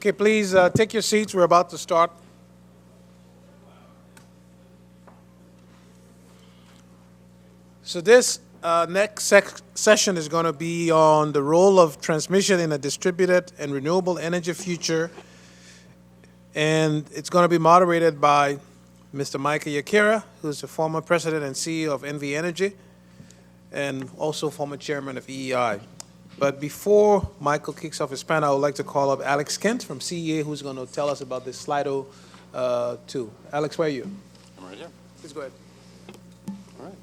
Okay, please take your seats. We're about to start. So this next session is going to be on the role of transmission in a distributed and renewable energy future. And it's going to be moderated by Mr. Michael Yackira, who's the former president and CEO of NV Energy, and also former chairman of EEI. But before Michael kicks off his panel, I would like to call up Alex Kent from CEA, who's going to tell us about this Slido 2. Alex, where are you? I'm right here. Please go ahead. All right.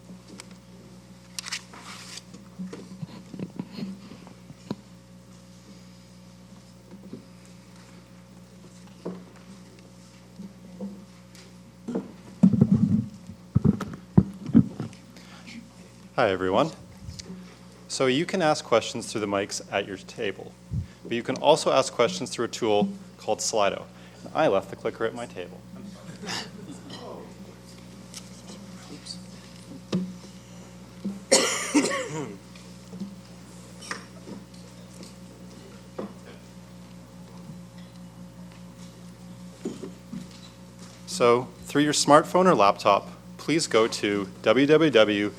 Hi, everyone. So you can ask questions through the mics at your table, but you can also ask questions through a tool called Slido. I left the clicker at my table. So through your smartphone or laptop, please go to www.sli.do.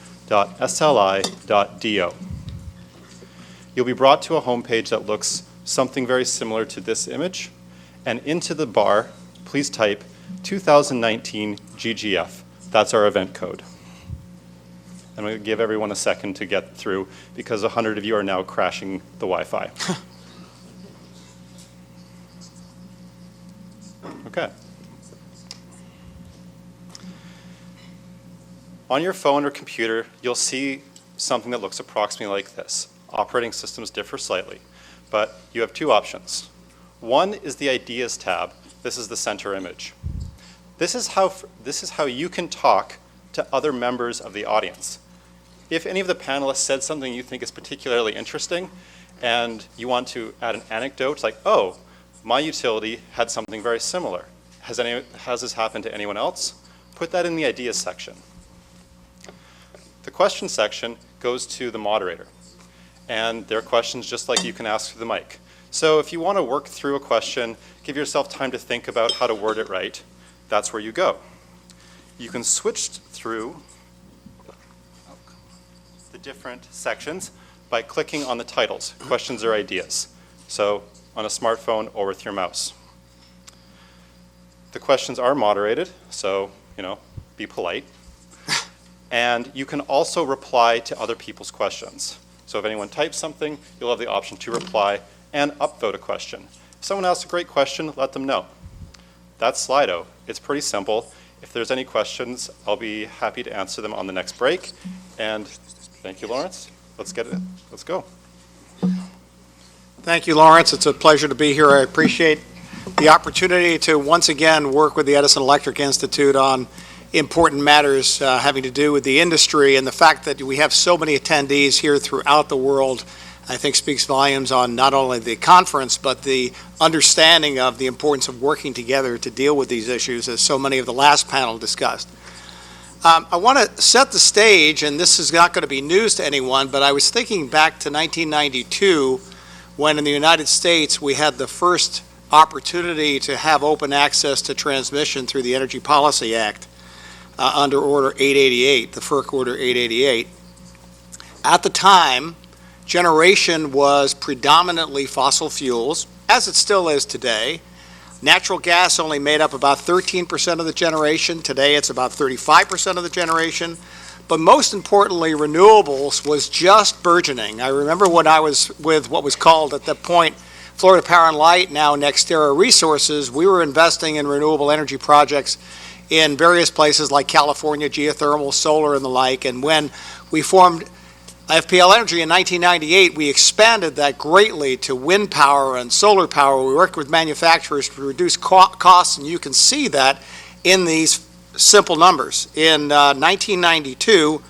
You'll be brought to a homepage that looks something very similar to this image, and into the bar, please type 2019 GGF. That's our event code. I'm going to give everyone a second to get through because 100 of you are now crashing the Wi-Fi. Okay. On your phone or computer, you'll see something that looks approximately like this. Operating systems differ slightly, but you have two options. One is the Ideas tab. This is the center image. This is how you can talk to other members of the audience. If any of the panelists said something you think is particularly interesting and you want to add an anecdote, like, oh, my utility had something very similar. Has this happened to anyone else? Put that in the Ideas section. The question section goes to the moderator. And there are questions just like you can ask through the mic. So if you want to work through a question, give yourself time to think about how to word it right, that's where you go. You can switch through the different sections by clicking on the titles, questions or ideas. So on a smartphone or with your mouse. The questions are moderated, so, be polite. And you can also reply to other people's questions. So if anyone types something, you'll have the option to reply and upvote a question. If someone asks a great question, let them know. That's Slido. It's pretty simple. If there's any questions, I'll be happy to answer them on the next break. And thank you, Lawrence. Let's get it. Let's go. Thank you, Lawrence. It's a pleasure to be here. I appreciate the opportunity to once again work with the Edison Electric Institute on important matters having to do with the industry, and the fact that we have so many attendees here throughout the world, I think speaks volumes on not only the conference, but the understanding of the importance of working together to deal with these issues, as so many of the last panel discussed. I want to set the stage, and this is not going to be news to anyone, but I was thinking back to 1992, when in the United States we had the first opportunity to have open access to transmission through the Energy Policy Act. Under Order 888, the FERC Order 888. At the time, generation was predominantly fossil fuels, as it still is today. Natural gas only made up about 13% of the generation. Today it's about 35% of the generation. But most importantly, renewables was just burgeoning. I remember when I was with what was called at that point Florida Power and Light, now NextEra Resources, we were investing in renewable energy projects in various places like California, geothermal, solar, and the like. And when we formed FPL Energy in 1998, we expanded that greatly to wind power and solar power. We worked with manufacturers to reduce costs, and you can see that in these simple numbers. In 1992,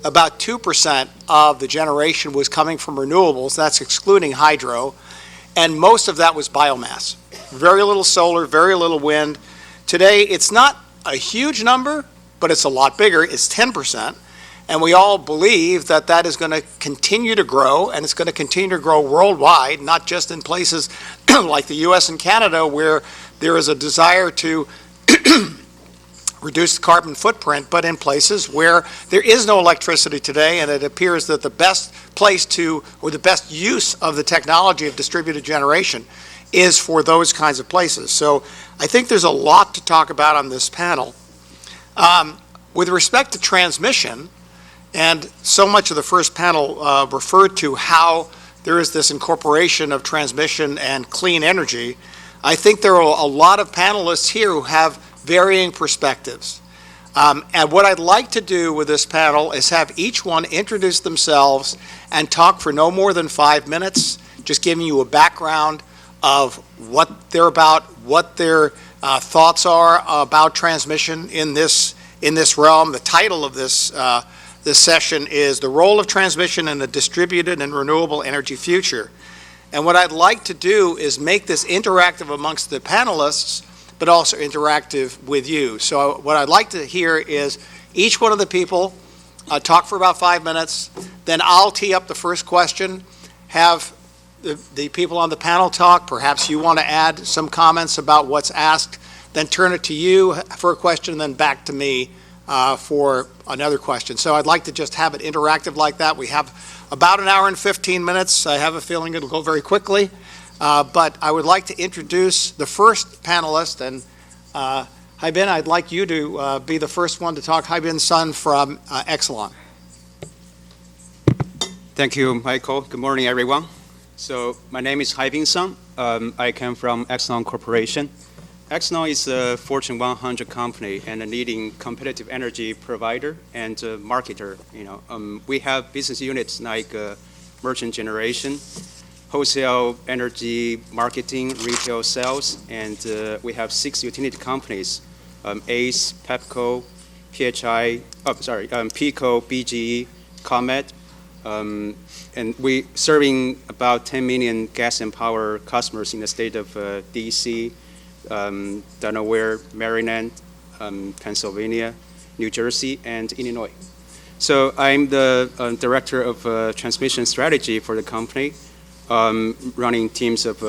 about 2% of the generation was coming from renewables. That's excluding hydro. And most of that was biomass. Very little solar, very little wind. Today, it's not a huge number, but it's a lot bigger. It's 10%. And we all believe that that is going to continue to grow, and it's going to continue to grow worldwide, not just in places like the U.S. and Canada, where there is a desire to reduce the carbon footprint, but in places where there is no electricity today, and it appears that the best place to, or the best use of the technology of distributed generation is for those kinds of places. So I think there's a lot to talk about on this panel. With respect to transmission, and so much of the first panel referred to how there is this incorporation of transmission and clean energy, I think there are a lot of panelists here who have varying perspectives. And what I'd like to do with this panel is have each one introduce themselves and talk for no more than 5 minutes, just giving you a background of what they're about, what their thoughts are about transmission in this realm. The title of this session is The Role of Transmission in a Distributed and Renewable Energy Future. And what I'd like to do is make this interactive amongst the panelists, but also interactive with you. So what I'd like to hear is each one of the people talk for about 5 minutes, then I'll tee up the first question, have the people on the panel talk, perhaps you want to add some comments about what's asked, then turn it to you for a question, and then back to me for another question. So I'd like to just have it interactive like that. We have about an hour and 15 minutes. I have a feeling it'll go very quickly. But I would like to introduce the first panelist, and Haibin, I'd like you to be the first one to talk. Haibin Sun from Exelon. Thank you, Hayko. Good morning, everyone. So my name is Haibin Sun. I come from Exelon Corporation. Exelon is a Fortune 100 company and a leading competitive energy provider and marketer. We have business units like merchant generation, wholesale energy marketing, retail sales, and we have 6 utility companies: ACE, PEPCO, PECO, BGE, ComEd, and we serving about 10 million gas and power customers in the state of DC, Delaware, Maryland, Pennsylvania, New Jersey, and Illinois. So I'm the director of transmission strategy for the company, running teams of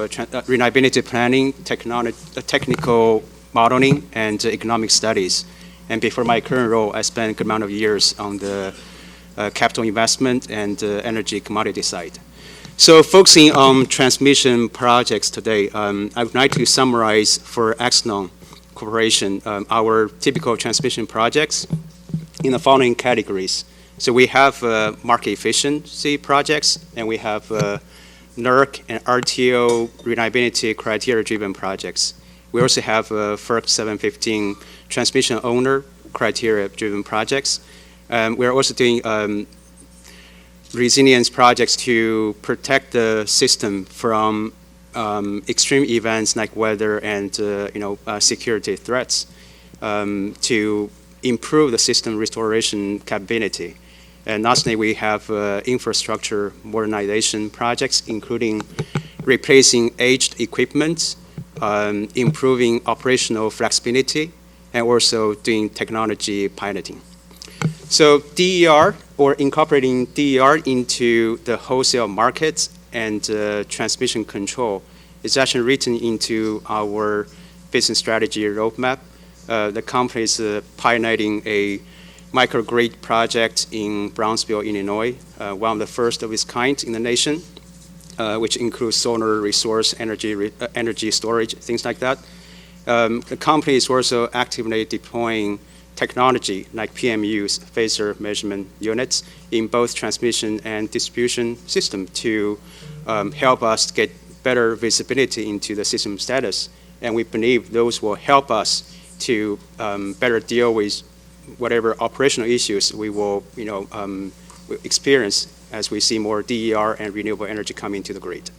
reliability planning, technical modeling, and economic studies. And before my current role, I spent a good amount of years on the capital investment and energy commodity side. So focusing on transmission projects today, I would like to summarize for Exelon Corporation our typical transmission projects in the following categories. So we have market efficiency projects, and we have NERC and RTO reliability criteria-driven projects. We also have FERC 715 transmission owner criteria-driven projects. We're also doing resilience projects to protect the system from extreme events like weather and security threats, to improve the system restoration capability. And lastly, we have infrastructure modernization projects, including replacing aged equipment, improving operational flexibility, and also doing technology piloting. So DER, or incorporating DER into the wholesale markets and transmission control, is actually written into our business strategy roadmap. The company is piloting a microgrid project in Brownsville, Illinois, one of the first of its kind in the nation, which includes solar resource, energy storage, things like that. The company is also actively deploying technology like PMUs, phasor measurement units, in both transmission and distribution system to help us get better visibility into the system status. And we believe those will help us to better deal with whatever operational issues we will experience as we see more DER and renewable energy coming to the grid.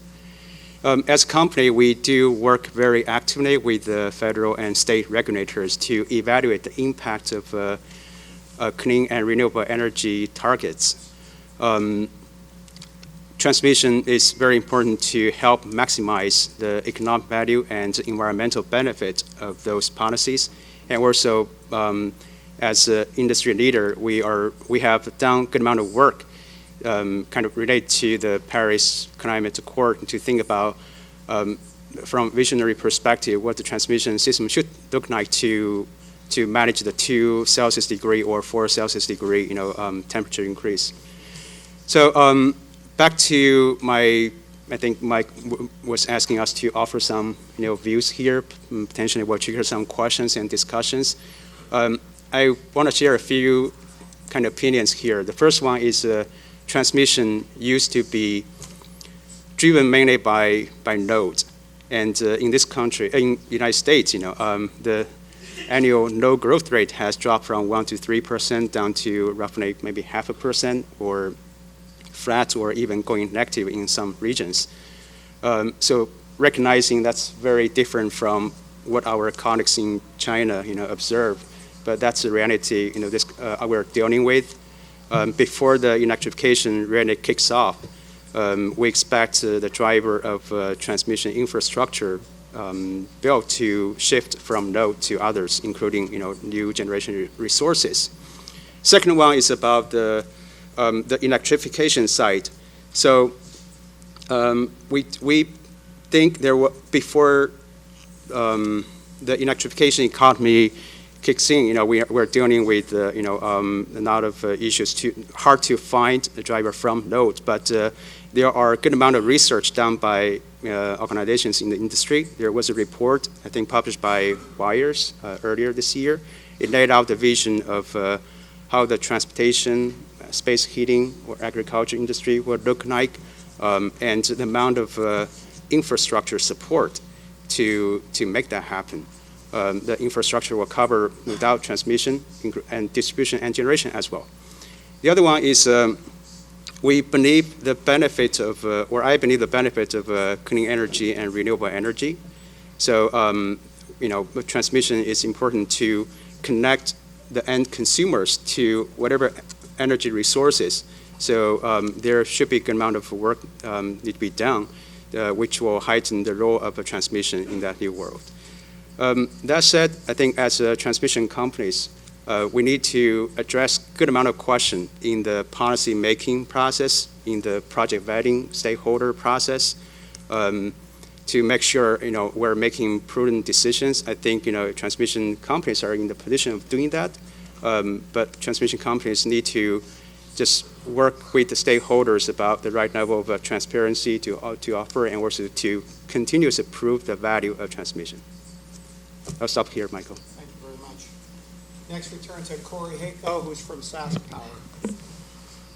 As a company, we do work very actively with the federal and state regulators to evaluate the impact of clean and renewable energy targets. Transmission is very important to help maximize the economic value and environmental benefit of those policies, and also as an industry leader, we have done a good amount of work kind of related to the Paris Climate Accord to think about from visionary perspective what the transmission system should look like to manage the 2 Celsius degree or 4 Celsius degree temperature increase. So back to I think Mike was asking us to offer some views here. Potentially we'll trigger some questions and discussions. I want to share a few kind of opinions here. The first one is transmission used to be driven mainly by nodes. And in this country, in the United States, the annual node growth rate has dropped from 1% to 3% down to roughly maybe 0.5% or flat or even going negative in some regions. So recognizing that's very different from what our colleagues in China, observe, but that's the reality, we're dealing with. Before the electrification really kicks off, we expect the driver of transmission infrastructure built to shift from node to others, including new generation resources. Second one is about the electrification side. So we think before the electrification economy kicks in, we're dealing with a lot of issues. Hard to find a driver from nodes, but there are a good amount of research done by organizations in the industry. There was a report, I think, published by Wires earlier this year. It laid out the vision of how the transportation, space heating, or agriculture industry would look like, and the amount of infrastructure support to make that happen. The infrastructure will cover without transmission and distribution and generation as well. The other one is we believe the benefit of, or I believe the benefit of clean energy and renewable energy. So, transmission is important to connect the end consumers to whatever energy resources. So there should be a good amount of work need to be done, which will heighten the role of a transmission in that new world. That said, I think as transmission companies, we need to address good amount of question in the policy making process, in the project vetting stakeholder process, to make sure we're making prudent decisions. I think transmission companies are in the position of doing that, but transmission companies need to just work with the stakeholders about the right level of transparency to offer, and also to continuously prove the value of transmission. I'll stop here, Michael. Thank you very much. Next, we turn to Kory Hayko, who's from SaskPower.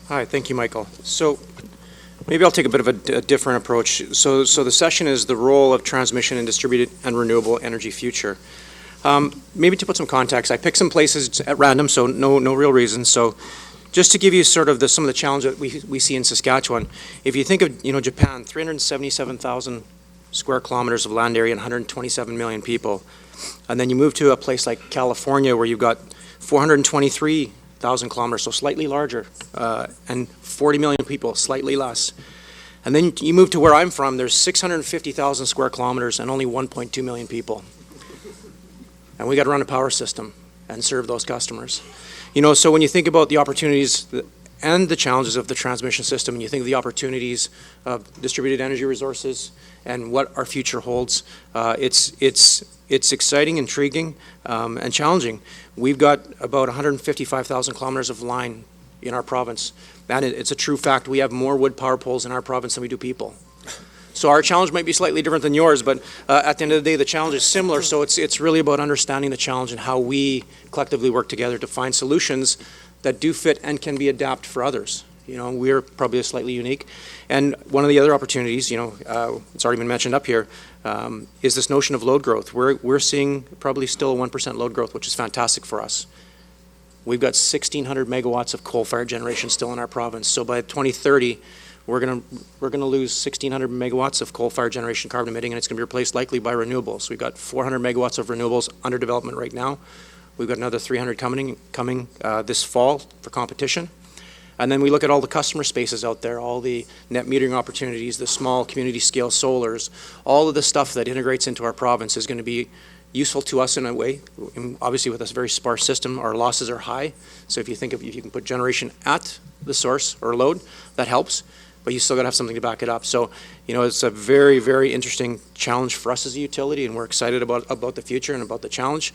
Hi, thank you, Michael. So maybe I'll take a bit of a different approach. So the session is the role of transmission in distributed and renewable energy future. Maybe to put some context, I picked some places at random, so no real reason. So just to give you sort of some of the challenges that we see in Saskatchewan, if you think of Japan, 377,000 square kilometers of land area and 127 million people. And then you move to a place like California where you've got 423,000 kilometers, so slightly larger, and 40 million people, slightly less. And then you move to where I'm from, there's 650,000 square kilometers and only 1.2 million people. And we got to run a power system and serve those customers. So when you think about the opportunities and the challenges of the transmission system, and you think of the opportunities of distributed energy resources and what our future holds, it's exciting, intriguing, and challenging. We've got about 155,000 kilometers of line in our province, and it's a true fact. We have more wood power poles in our province than we do people. So our challenge might be slightly different than yours, but at the end of the day, the challenge is similar. So it's really about understanding the challenge and how we collectively work together to find solutions that do fit and can be adapted for others. We're probably slightly unique. And one of the other opportunities, it's already been mentioned up here, is this notion of load growth. We're seeing probably still a 1% load growth, which is fantastic for us. We've got 1,600 megawatts of coal-fired generation still in our province. So by 2030, we're gonna lose 1,600 megawatts of coal-fired generation carbon emitting, and it's gonna be replaced likely by renewables. We've got 400 megawatts of renewables under development right now. We've got another 300 coming this fall for competition. And then we look at all the customer spaces out there, all the net metering opportunities, the small community scale solars, all of the stuff that integrates into our province is going to be useful to us in a way. And obviously, with this very sparse system, our losses are high. So if you think of, if you can put generation at the source or load, that helps. But you still got to have something to back it up. So, you know, it's a very, very interesting challenge for us as a utility, and we're excited about the future and about the challenge.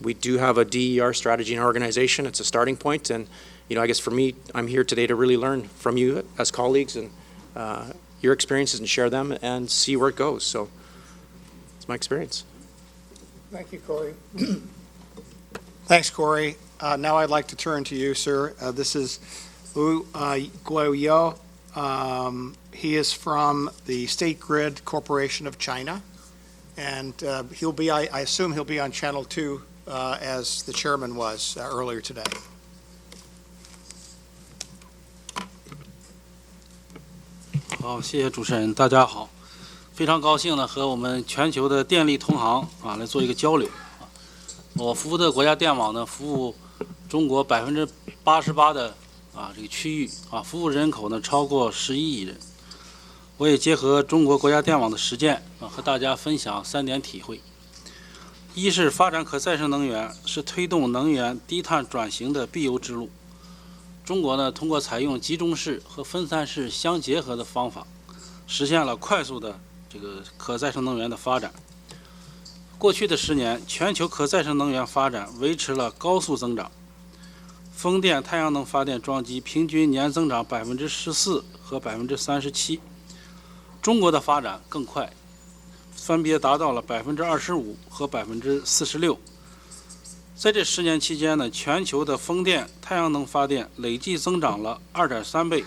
We do have a DER strategy in our organization. It's a starting point, and, you know, I guess for me, I'm here today to really learn from you as colleagues and your experiences and share them and see where it goes. So it's my experience. Thank you, Kory. Thanks, Kory. Now I'd like to turn to you, sir. This is Guoyue. He is from the State Grid Corporation of China, and he'll be, I assume he'll be on Channel 2 as the chairman was earlier today.好，谢谢主持人，大家好，非常高兴呢和我们全球的电力同行来做一个交流。我服务的国家电网呢，服务中国88%的这个区域服务人口呢超过11亿人。我也结合中国国家电网的实践和大家分享3点体会。一是发展可再生能源是推动能源低碳转型的必由之路。中国呢，通过采用集中式和分散式相结合的方法，实现了快速的这个可再生能源的发展。过去的10年，全球可再生能源发展维持了高速增长，风电、太阳能发电装机平均年增长14%和37%。中国的发展更快，分别达到了25%和46%。在这10年期间呢，全球的风电、太阳能发电累计增长了2.3倍，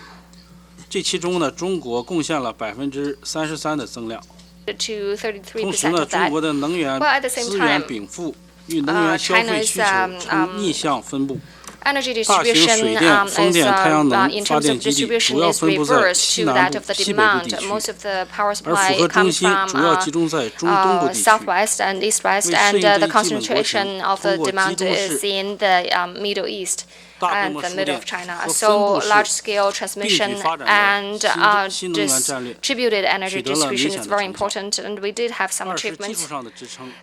这其中呢，中国贡献了33%的增量。同时呢，中国的能源资源禀赋与能源消费需求呈逆向分布。 Energy distribution in terms of distribution is reversed to that of the demand. Most of the power supply comes from southwest and east-west, and the concentration of the demand is in the Middle East and the middle of China. So large-scale transmission and distributed energy distribution is very important, and we did have some achievements.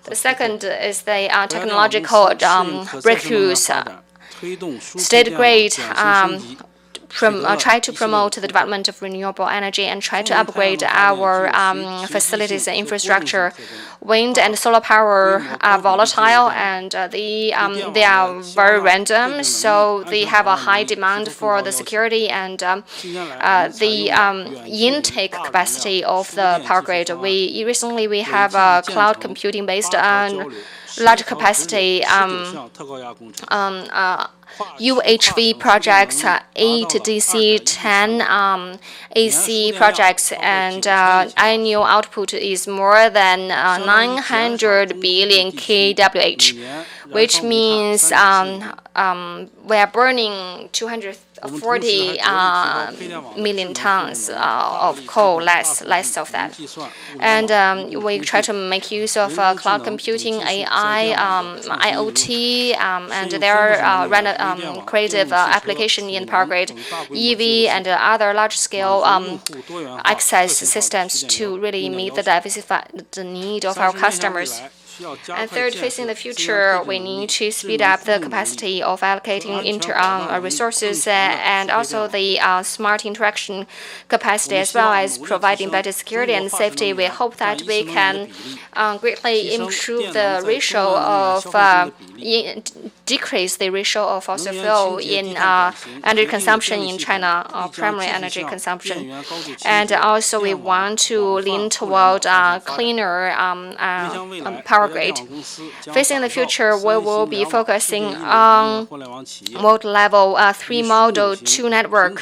The second is the technological breakthroughs. State Grid try to promote the development of renewable energy and try to upgrade our facilities and infrastructure. Wind and solar power are volatile, and they are very random, so they have a high demand for the security and the intake capacity of the power grid. Recently we have a cloud computing based on large capacity UHV projects, 8 DC, 10 AC projects, and annual output is more than 900 billion kWh, which means we are burning 240 million tons of coal, less of that. And we try to make use of cloud computing, AI, IoT, and there are creative application in power grid, EV, and other large-scale access systems to really meet the need of our customers. And third, facing the future, we need to speed up the capacity of allocating resources and also the smart interaction capacity, as well as providing better security and safety. We hope that we can greatly improve the ratio of decrease the ratio of fossil fuel in energy consumption in China, primary energy consumption. And also we want to lean toward cleaner power grid. Facing the future, we will be focusing on world-level 3-model 2 network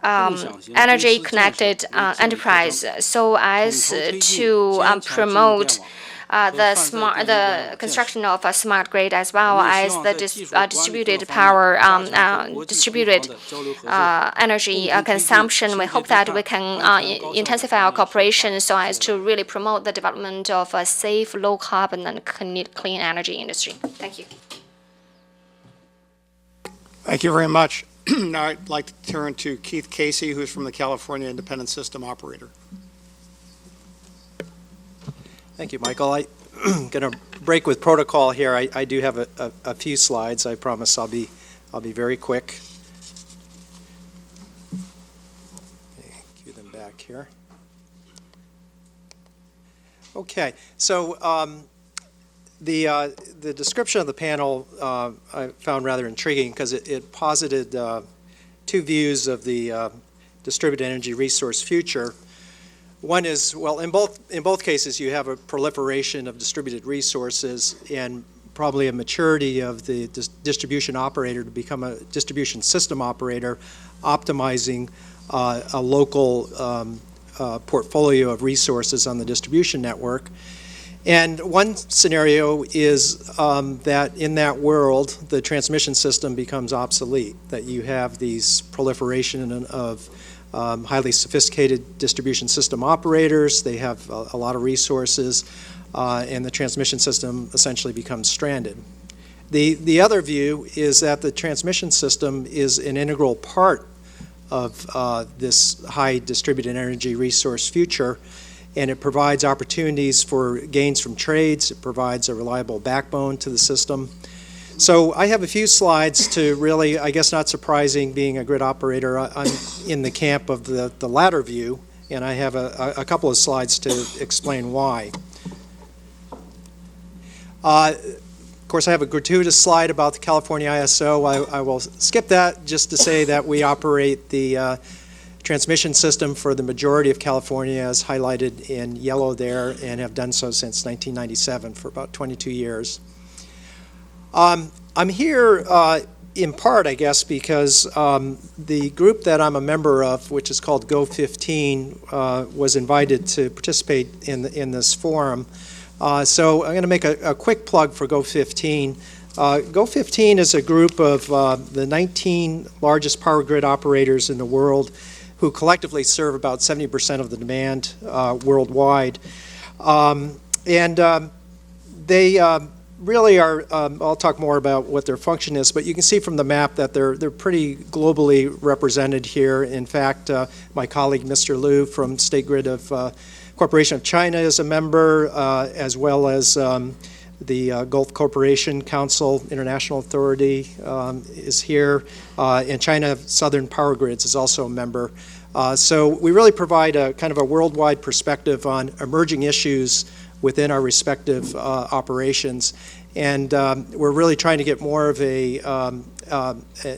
energy connected enterprise, so as to promote the construction of a smart grid, as well as the distributed power, distributed energy consumption. We hope that we can intensify our cooperation so as to really promote the development of a safe, low carbon, and clean energy industry. Thank you. Thank you very much. Now I'd like to turn to Keith Casey, who's from the California Independent System Operator. Thank you, Michael. going to break with protocol here. I do have a few slides. I promise I'll be very quick. Cue them back here. Okay, so the description of the panel I found rather intriguing because it posited two views of the distributed energy resource future. One is, well, in both cases, you have a proliferation of distributed resources and probably a maturity of the distribution operator to become a distribution system operator, optimizing a local portfolio of resources on the distribution network. And one scenario is that in that world, the transmission system becomes obsolete, that you have these proliferation of highly sophisticated distribution system operators. They have a lot of resources, and the transmission system essentially becomes stranded. The other view is that the transmission system is an integral part of this high distributed energy resource future, and it provides opportunities for gains from trades. It provides a reliable backbone to the system. So I have a few slides to really, I guess not surprising, being a grid operator, I'm in the camp of the latter view, and I have a couple of slides to explain why. Of course, I have a gratuitous slide about the California ISO. I will skip that just to say that we operate the transmission system for the majority of California, as highlighted in yellow there, and have done so since 1997 for about 22 years. I'm here in part, I guess, because the group that I'm a member of, which is called Go15, was invited to participate in this forum. So I'm going to make a quick plug for Go15. Go15 is a group of the 19 largest power grid operators in the world who collectively serve about 70% of the demand worldwide. They really are, I'll talk more about what their function is, but you can see from the map that they're pretty globally represented here. In fact, my colleague, Mr. Liu from State Grid of Corporation of China is a member, as well as the Gulf Corporation Council International Authority is here, and China Southern Power Grids is also a member. So we really provide a kind of a worldwide perspective on emerging issues within our respective operations, and we're really trying to get more of an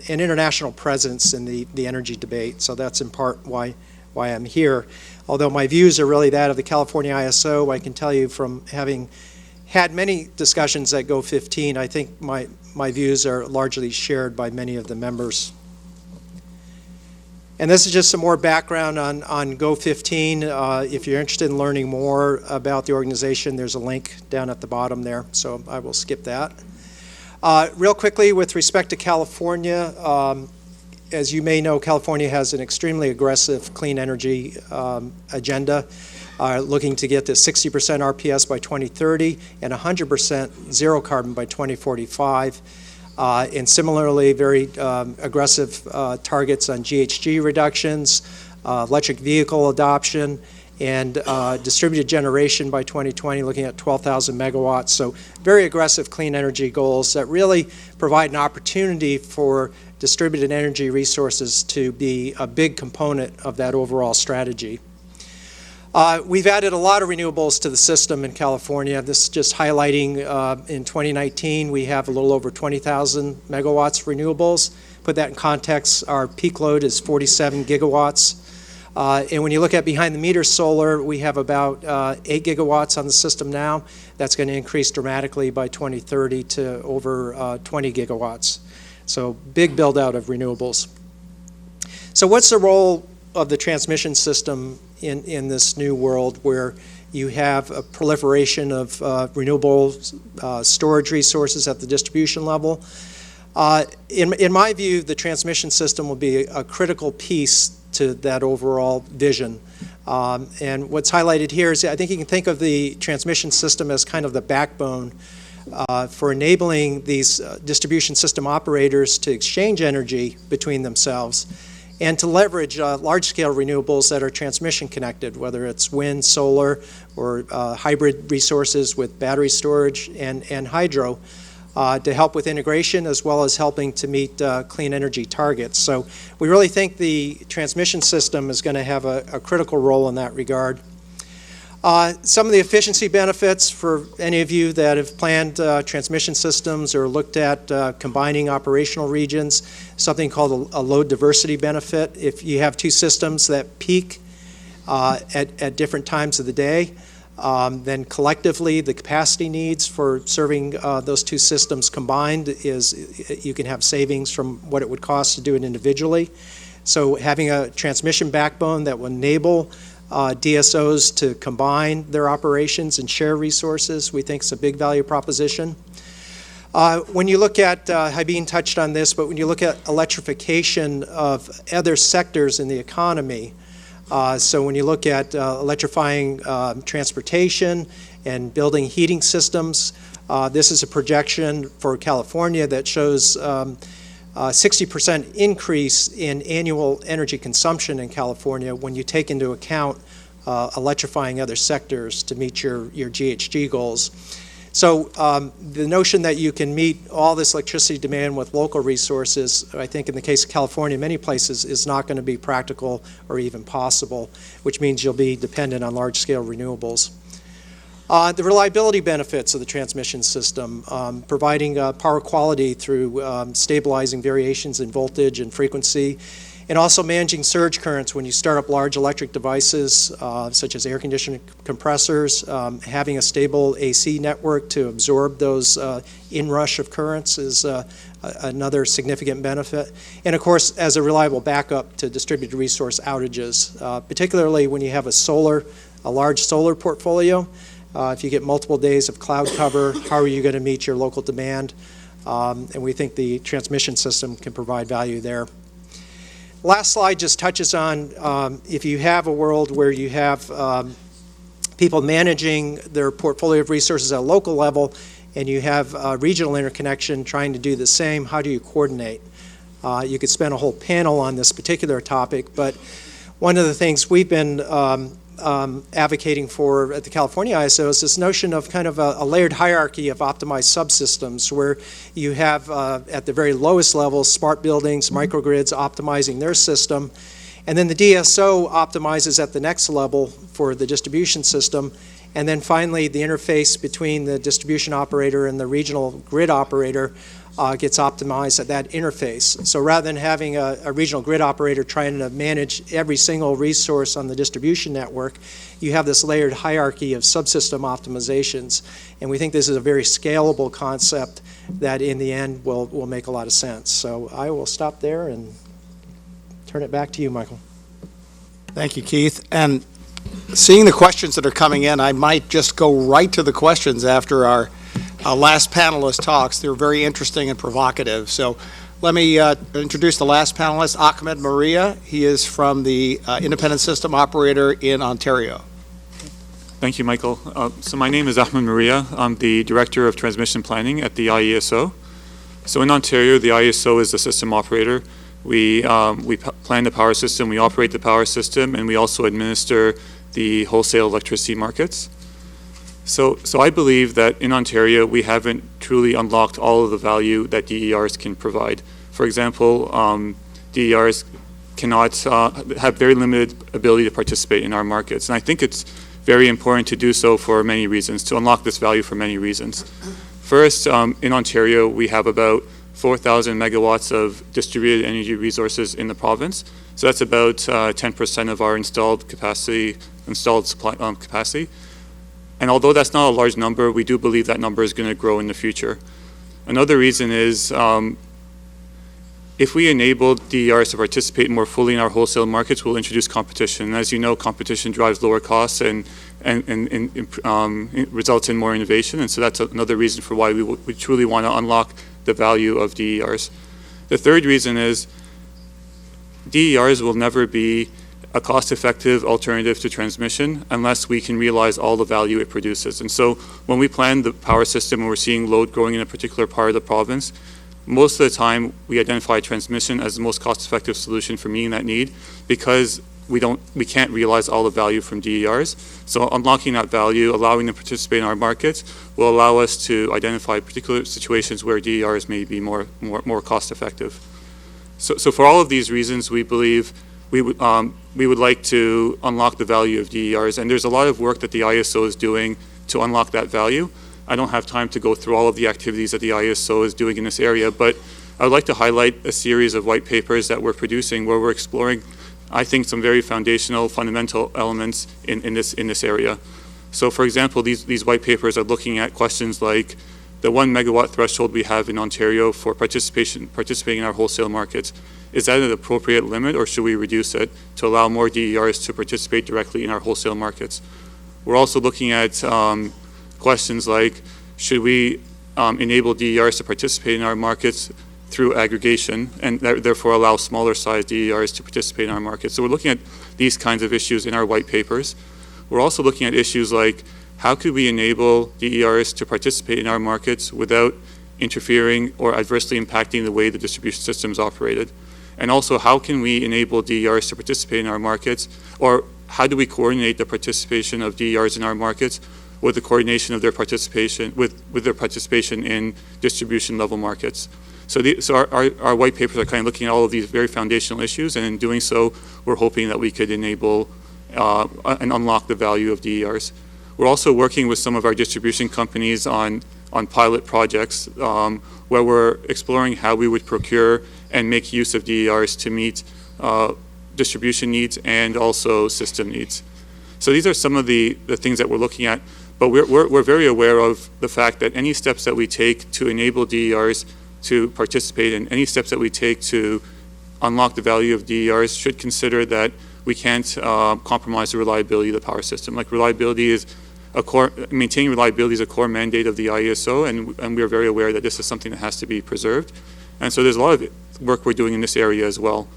international presence in the energy debate. So that's in part why I'm here. Although my views are really that of the California ISO, I can tell you from having had many discussions at Go15, I think my views are largely shared by many of the members. And this is just some more background on Go15. If you're interested in learning more about the organization, there's a link down at the bottom there, so I will skip that. Real quickly, with respect to California, as you may know, California has an extremely aggressive clean energy agenda, looking to get to 60% RPS by 2030 and 100% zero carbon by 2045. And similarly, very aggressive targets on GHG reductions, electric vehicle adoption, and distributed generation by 2020, looking at 12,000 megawatts. So very aggressive clean energy goals that really provide an opportunity for distributed energy resources to be a big component of that overall strategy. We've added a lot of renewables to the system in California. This is just highlighting in 2019, we have a little over 20,000 megawatts of renewables. Put that in context, our peak load is 47 gigawatts. And when you look at behind the meter solar, we have about 8 gigawatts on the system now. That's going to increase dramatically by 2030 to over 20 gigawatts. So big build out of renewables. So what's the role of the transmission system in this new world where you have a proliferation of renewable storage resources at the distribution level? In my view, the transmission system will be a critical piece to that overall vision. And what's highlighted here is I think you can think of the transmission system as kind of the backbone for enabling these distribution system operators to exchange energy between themselves and to leverage large-scale renewables that are transmission connected, whether it's wind, solar, or hybrid resources with battery storage and hydro, to help with integration as well as helping to meet clean energy targets. So we really think the transmission system is going to have a critical role in that regard. Some of the efficiency benefits for any of you that have planned transmission systems or looked at combining operational regions, something called a load diversity benefit. If you have two systems that peak at different times of the day, then collectively the capacity needs for serving those two systems combined is you can have savings from what it would cost to do it individually. So having a transmission backbone that will enable DSOs to combine their operations and share resources, we think is a big value proposition. When you look at, Haibin touched on this, but when you look at electrification of other sectors in the economy, so when you look at electrifying transportation and building heating systems, this is a projection for California that shows 60% increase in annual energy consumption in California when you take into account electrifying other sectors to meet your GHG goals. So the notion that you can meet all this electricity demand with local resources, I think in the case of California, many places is not going to be practical or even possible, which means you'll be dependent on large-scale renewables. The reliability benefits of the transmission system, providing power quality through stabilizing variations in voltage and frequency, and also managing surge currents when you start up large electric devices such as air conditioning compressors. Having a stable AC network to absorb those inrush of currents is another significant benefit. And of course, as a reliable backup to distributed resource outages, particularly when you have a large solar portfolio. If you get multiple days of cloud cover, how are you going to meet your local demand? And we think the transmission system can provide value there. Last slide just touches on if you have a world where you have people managing their portfolio of resources at a local level and you have regional interconnection trying to do the same, how do you coordinate? You could spend a whole panel on this particular topic, but one of the things we've been advocating for at the California ISO is this notion of kind of a layered hierarchy of optimized subsystems where you have at the very lowest level smart buildings, microgrids optimizing their system, and then the DSO optimizes at the next level for the distribution system, and then finally the interface between the distribution operator and the regional grid operator gets optimized at that interface. So rather than having a regional grid operator trying to manage every single resource on the distribution network, you have this layered hierarchy of subsystem optimizations. And we think this is a very scalable concept that in the end will make a lot of sense. So I will stop there and turn it back to you, Michael. Thank you, Keith. And seeing the questions that are coming in, I might just go right to the questions after our last panelist talks. They're very interesting and provocative. So let me introduce the last panelist, Ahmed Maria. He is from the Independent System Operator in Ontario. Thank you, Michael. So my name is Ahmed Maria. I'm the Director of Transmission Planning at the IESO. So in Ontario, the IESO is the system operator. We plan the power system, we operate the power system, and we also administer the wholesale electricity markets. So I believe that in Ontario, we haven't truly unlocked all of the value that DERs can provide. For example, DERs cannot have very limited ability to participate in our markets. And I think it's very important to do so for many reasons, to unlock this value for many reasons. First, in Ontario, we have about 4,000 megawatts of distributed energy resources in the province. So that's about 10% of our installed supply capacity. And although that's not a large number, we do believe that number is going to grow in the future. Another reason is if we enable DERs to participate more fully in our wholesale markets, we'll introduce competition. And as you know, competition drives lower costs and results in more innovation. And so that's another reason for why we truly want to unlock the value of DERs. The third reason is DERs will never be a cost-effective alternative to transmission unless we can realize all the value it produces. And so when we plan the power system and we're seeing load growing in a particular part of the province, most of the time we identify transmission as the most cost-effective solution for meeting that need because we can't realize all the value from DERs. So unlocking that value, allowing them to participate in our markets, will allow us to identify particular situations where DERs may be more cost-effective. So for all of these reasons, we believe we would like to unlock the value of DERs, and there's a lot of work that the ISO is doing to unlock that value. I don't have time to go through all of the activities that the ISO is doing in this area, but I would like to highlight a series of white papers that we're producing where we're exploring, I think, some very foundational, fundamental elements in this area. So for example, these white papers are looking at questions like the 1 megawatt threshold we have in Ontario for participating in our wholesale markets. Is that an appropriate limit, or should we reduce it to allow more DERs to participate directly in our wholesale markets? We're also looking at questions like, should we enable DERs to participate in our markets through aggregation, and therefore allow smaller sized DERs to participate in our markets? So we're looking at these kinds of issues in our white papers. We're also looking at issues like, how could we enable DERs to participate in our markets without interfering or adversely impacting the way the distribution system is operated? And also, how can we enable DERs to participate in our markets, or how do we coordinate the participation of DERs in our markets with the coordination of their participation with their participation in distribution level markets? So our white papers are kind of looking at all of these very foundational issues, and in doing so, we're hoping that we could enable and unlock the value of DERs. We're also working with some of our distribution companies on pilot projects where we're exploring how we would procure and make use of DERs to meet distribution needs and also system needs. So these are some of the things that we're looking at, but we're very aware of the fact that any steps that we take to enable DERs to participate and any steps that we take to unlock the value of DERs should consider that we can't compromise the reliability of the power system. Like maintaining reliability is a core mandate of the IESO, and we're very aware that this is something that has to be preserved. And so there's a lot of work we're doing in this area as well.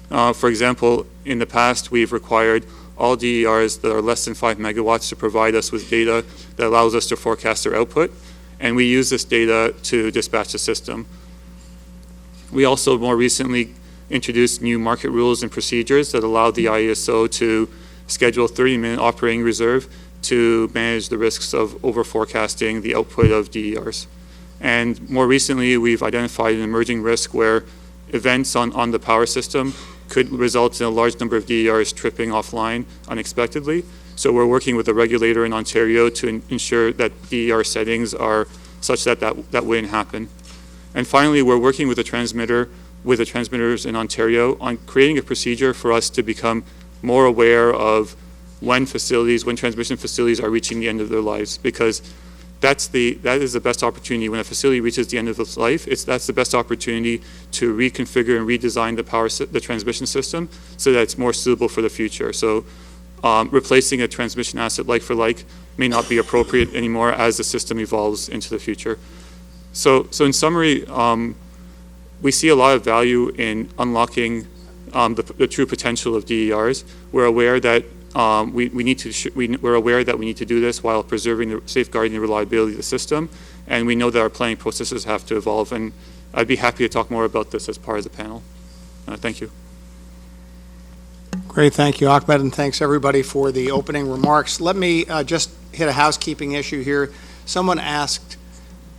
For example, in the past, we've required all DERs that are less than 5 megawatts to provide us with data that allows us to forecast their output, and we use this data to dispatch the system. We also more recently introduced new market rules and procedures that allow the IESO to schedule a 30-minute operating reserve to manage the risks of over-forecasting the output of DERs. And more recently, we've identified an emerging risk where events on the power system could result in a large number of DERs tripping offline unexpectedly. So we're working with a regulator in Ontario to ensure that DER settings are such that wouldn't happen. And finally, we're working with the transmitters in Ontario on creating a procedure for us to become more aware of when transmission facilities are reaching the end of their lives, because that is the best opportunity. When a facility reaches the end of its life, that's the best opportunity to reconfigure and redesign the transmission system so that it's more suitable for the future. So replacing a transmission asset like for like may not be appropriate anymore as the system evolves into the future. So in summary, we see a lot of value in unlocking the true potential of DERs. We're aware that we're aware that we need to do this while safeguarding the reliability of the system, and we know that our planning processes have to evolve. And I'd be happy to talk more about this as part of the panel. Thank you. Great, thank you, Ahmed, and thanks everybody for the opening remarks. Let me just hit a housekeeping issue here. Someone asked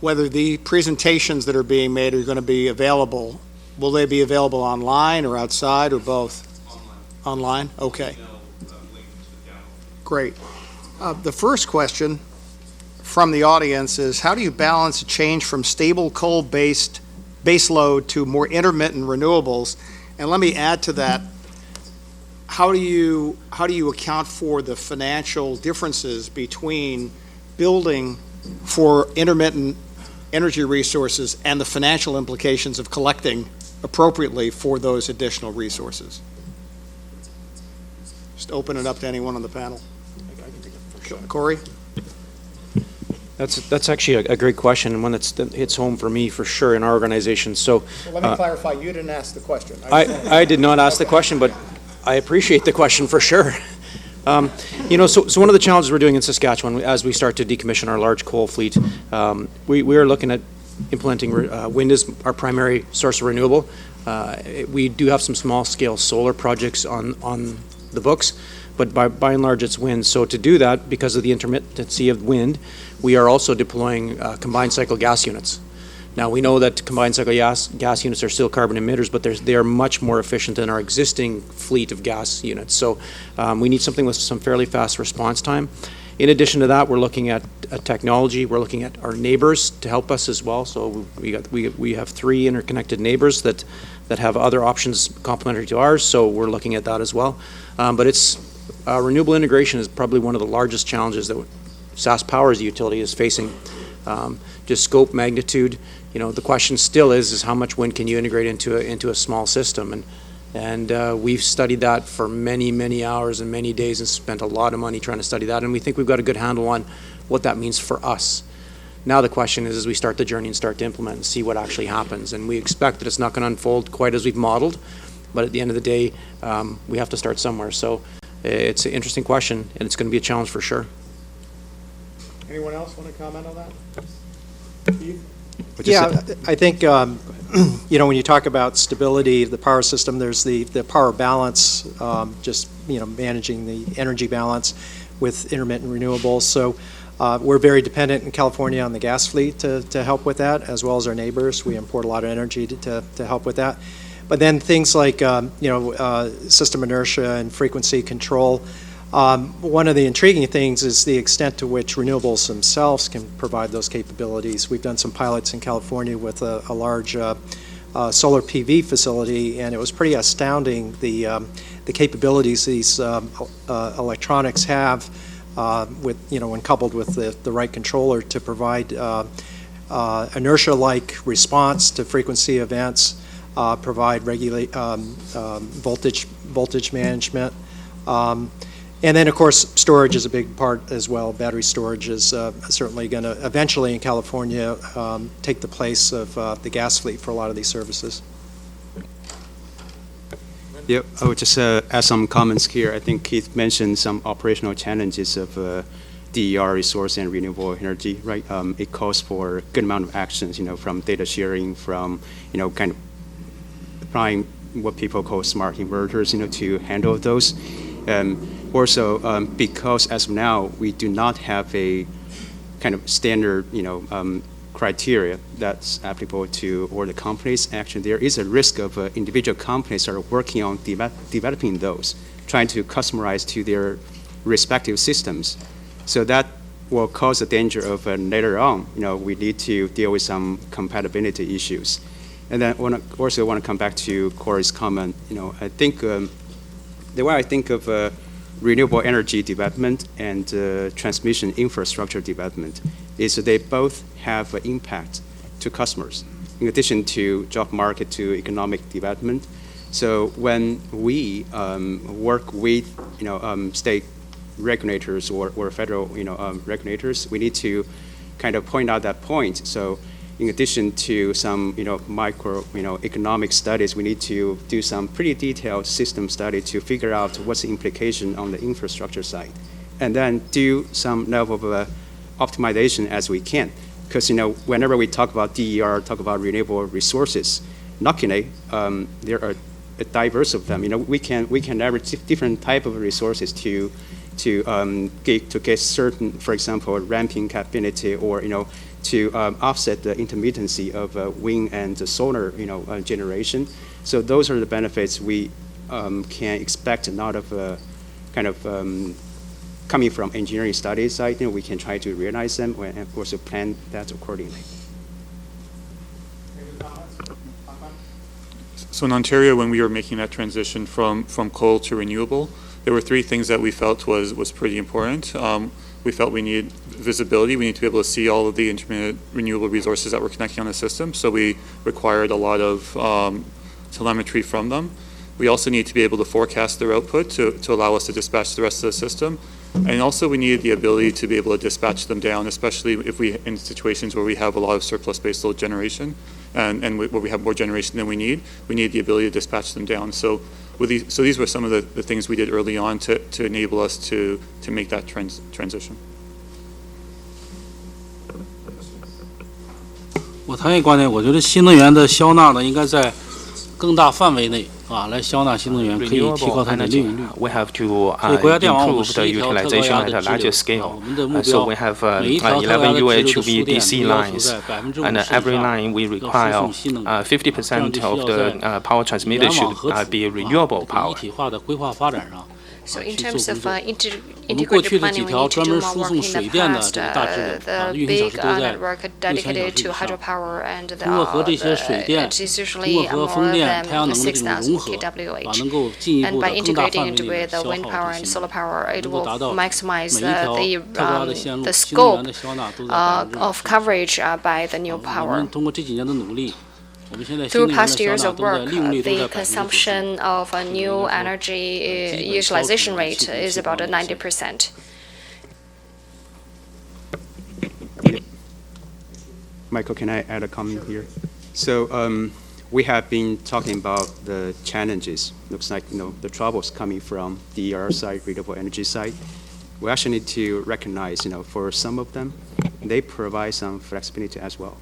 whether the presentations that are being made are going to be available. Will they be available online or outside or both? Online. Online? Okay. Great. The first question from the audience is, how do you balance a change from stable coal-based baseload to more intermittent renewables? And let me add to that, how do you account for the financial differences between building for intermittent energy resources and the financial implications of collecting appropriately for those additional resources? Just open it up to anyone on the panel. Kory? That's actually a great question, and one that hits home for me for sure in our organization. So let me clarify, you didn't ask the question. I did not ask the question, but I appreciate the question for sure. So one of the challenges we're doing in Saskatchewan as we start to decommission our large coal fleet, we are looking at implementing wind as our primary source of renewable. We do have some small-scale solar projects on the books, but by and large, it's wind. So to do that, because of the intermittency of wind, we are also deploying combined cycle gas units. Now, we know that combined cycle gas units are still carbon emitters, but they are much more efficient than our existing fleet of gas units. So we need something with some fairly fast response time. In addition to that, we're looking at technology. We're looking at our neighbors to help us as well. So we have 3 interconnected neighbors that have other options complementary to ours. So we're looking at that as well. But it's renewable integration is probably one of the largest challenges that SaskPower as a utility is facing. Just scope, magnitude. The question still is how much wind can you integrate into a small system? And we've studied that for many, many hours and many days and spent a lot of money trying to study that. And we think we've got a good handle on what that means for us. Now the question is, as we start the journey and start to implement and see what actually happens. And we expect that it's not going to unfold quite as we've modeled. But at the end of the day, we have to start somewhere. So it's an interesting question, and it's going to be a challenge for sure. Anyone else want to comment on that? Keith? Yeah, I think, when you talk about stability of the power system, there's the power balance, managing the energy balance with intermittent renewables. So we're very dependent in California on the gas fleet to help with that, as well as our neighbors. We import a lot of energy to help with that. But then things like, system inertia and frequency control. One of the intriguing things is the extent to which renewables themselves can provide those capabilities. We've done some pilots in California with a large solar PV facility, and it was pretty astounding the capabilities these electronics have when coupled with the right controller to provide inertia-like response to frequency events, provide voltage management. And then, of course, storage is a big part as well. Battery storage is certainly going to eventually in California take the place of the gas fleet for a lot of these services. Yeah, I would just add some comments here. I think Keith mentioned some operational challenges of DER resource and renewable energy, right? It calls for a good amount of actions, from data sharing, from, kind of applying what people call smart inverters, to handle those. Also, because as of now, we do not have a kind of standard, criteria that's applicable to all the companies. Actually, there is a risk of individual companies are working on developing those, trying to customize to their respective systems. So that will cause a danger of later on, we need to deal with some compatibility issues. And then I also want to come back to Kory's comment. I think the way I think of renewable energy development and transmission infrastructure development is that they both have an impact to customers, in addition to job market to economic development. So when we work with state regulators or federal regulators, we need to kind of point out that point. So in addition to some micro economic studies, we need to do some pretty detailed system study to figure out what's the implication on the infrastructure side, and then do some level of optimization as we can. Because whenever we talk about DER, talk about renewable resources, luckily there are a diverse of them. We can leverage different type of resources to get certain, for example, ramping capability, or to offset the intermittency of wind and solar, generation. So those are the benefits we can expect, not of kind of coming from engineering studies side. We can try to realize them and also plan that accordingly. So in Ontario, when we were making that transition from coal to renewable, there were 3 things that we felt was pretty important. We felt we needed visibility. We need to be able to see all of the intermittent renewable resources that we're connecting on the system. So we required a lot of telemetry from them. We also need to be able to forecast their output to allow us to dispatch the rest of the system. And also we needed the ability to be able to dispatch them down, especially if we in situations where we have a lot of surplus baseload generation and where we have more generation than we need the ability to dispatch them down. So these were some of the things we did early on to enable us to make that transition. 我谈业观点，我觉得新能源的消纳呢，应该在更大范围内来消纳新能源，可以提高它的利用率。 We have to 所以国家电网我们 improve the 11条特高 utilization 压 at 的 a 支 larger 流， scale. 我们的目 So 标 we have 每一条特高压的 11 支流的 UHVDC 输电 lines, 都要求在50%以 and 上 every line we 要输 require 送新能源，这样就 50% 需 of 要 the 在 power 联 transmitted 网 should 和 be renewable 一 power. 体化的规划发展上 So 去 in 做 terms 工 of 作。 我们 integrated 过去的 planning, 几 we 条 need to 专 do 门 more 输 work 送 in the 水电的 past. 这个大支流 The 运行 big 小时都在 network 6000 dedicated 小 to 时以上。 hydropower and the 通过和这些水电， it is 通 usually 过和 more 风电、 than 太阳能的这种 6,000 融合， kWh. 能够进一 And 步 by 的更大 integrating 范围 into 内 it, the 消耗 wind power 这 and 些新 solar 能源， power, it 能够达 will 到 maximize 每一条 the 特高压的线路 the 新能源 scope 的消纳都在50%。 of coverage by the new 我 power. 们通过这几年的努力，我们现在新 Through 能源的 past 消 years 纳 of 都在 work, 利用率都 the 在 95%。 consumption of a new energy utilization rate is about 90%. Michael, can I add a comment here? So we have been talking about the challenges. Looks like the troubles coming from the RSI renewable energy side. We actually need to recognize, for some of them, they provide some flexibility as well.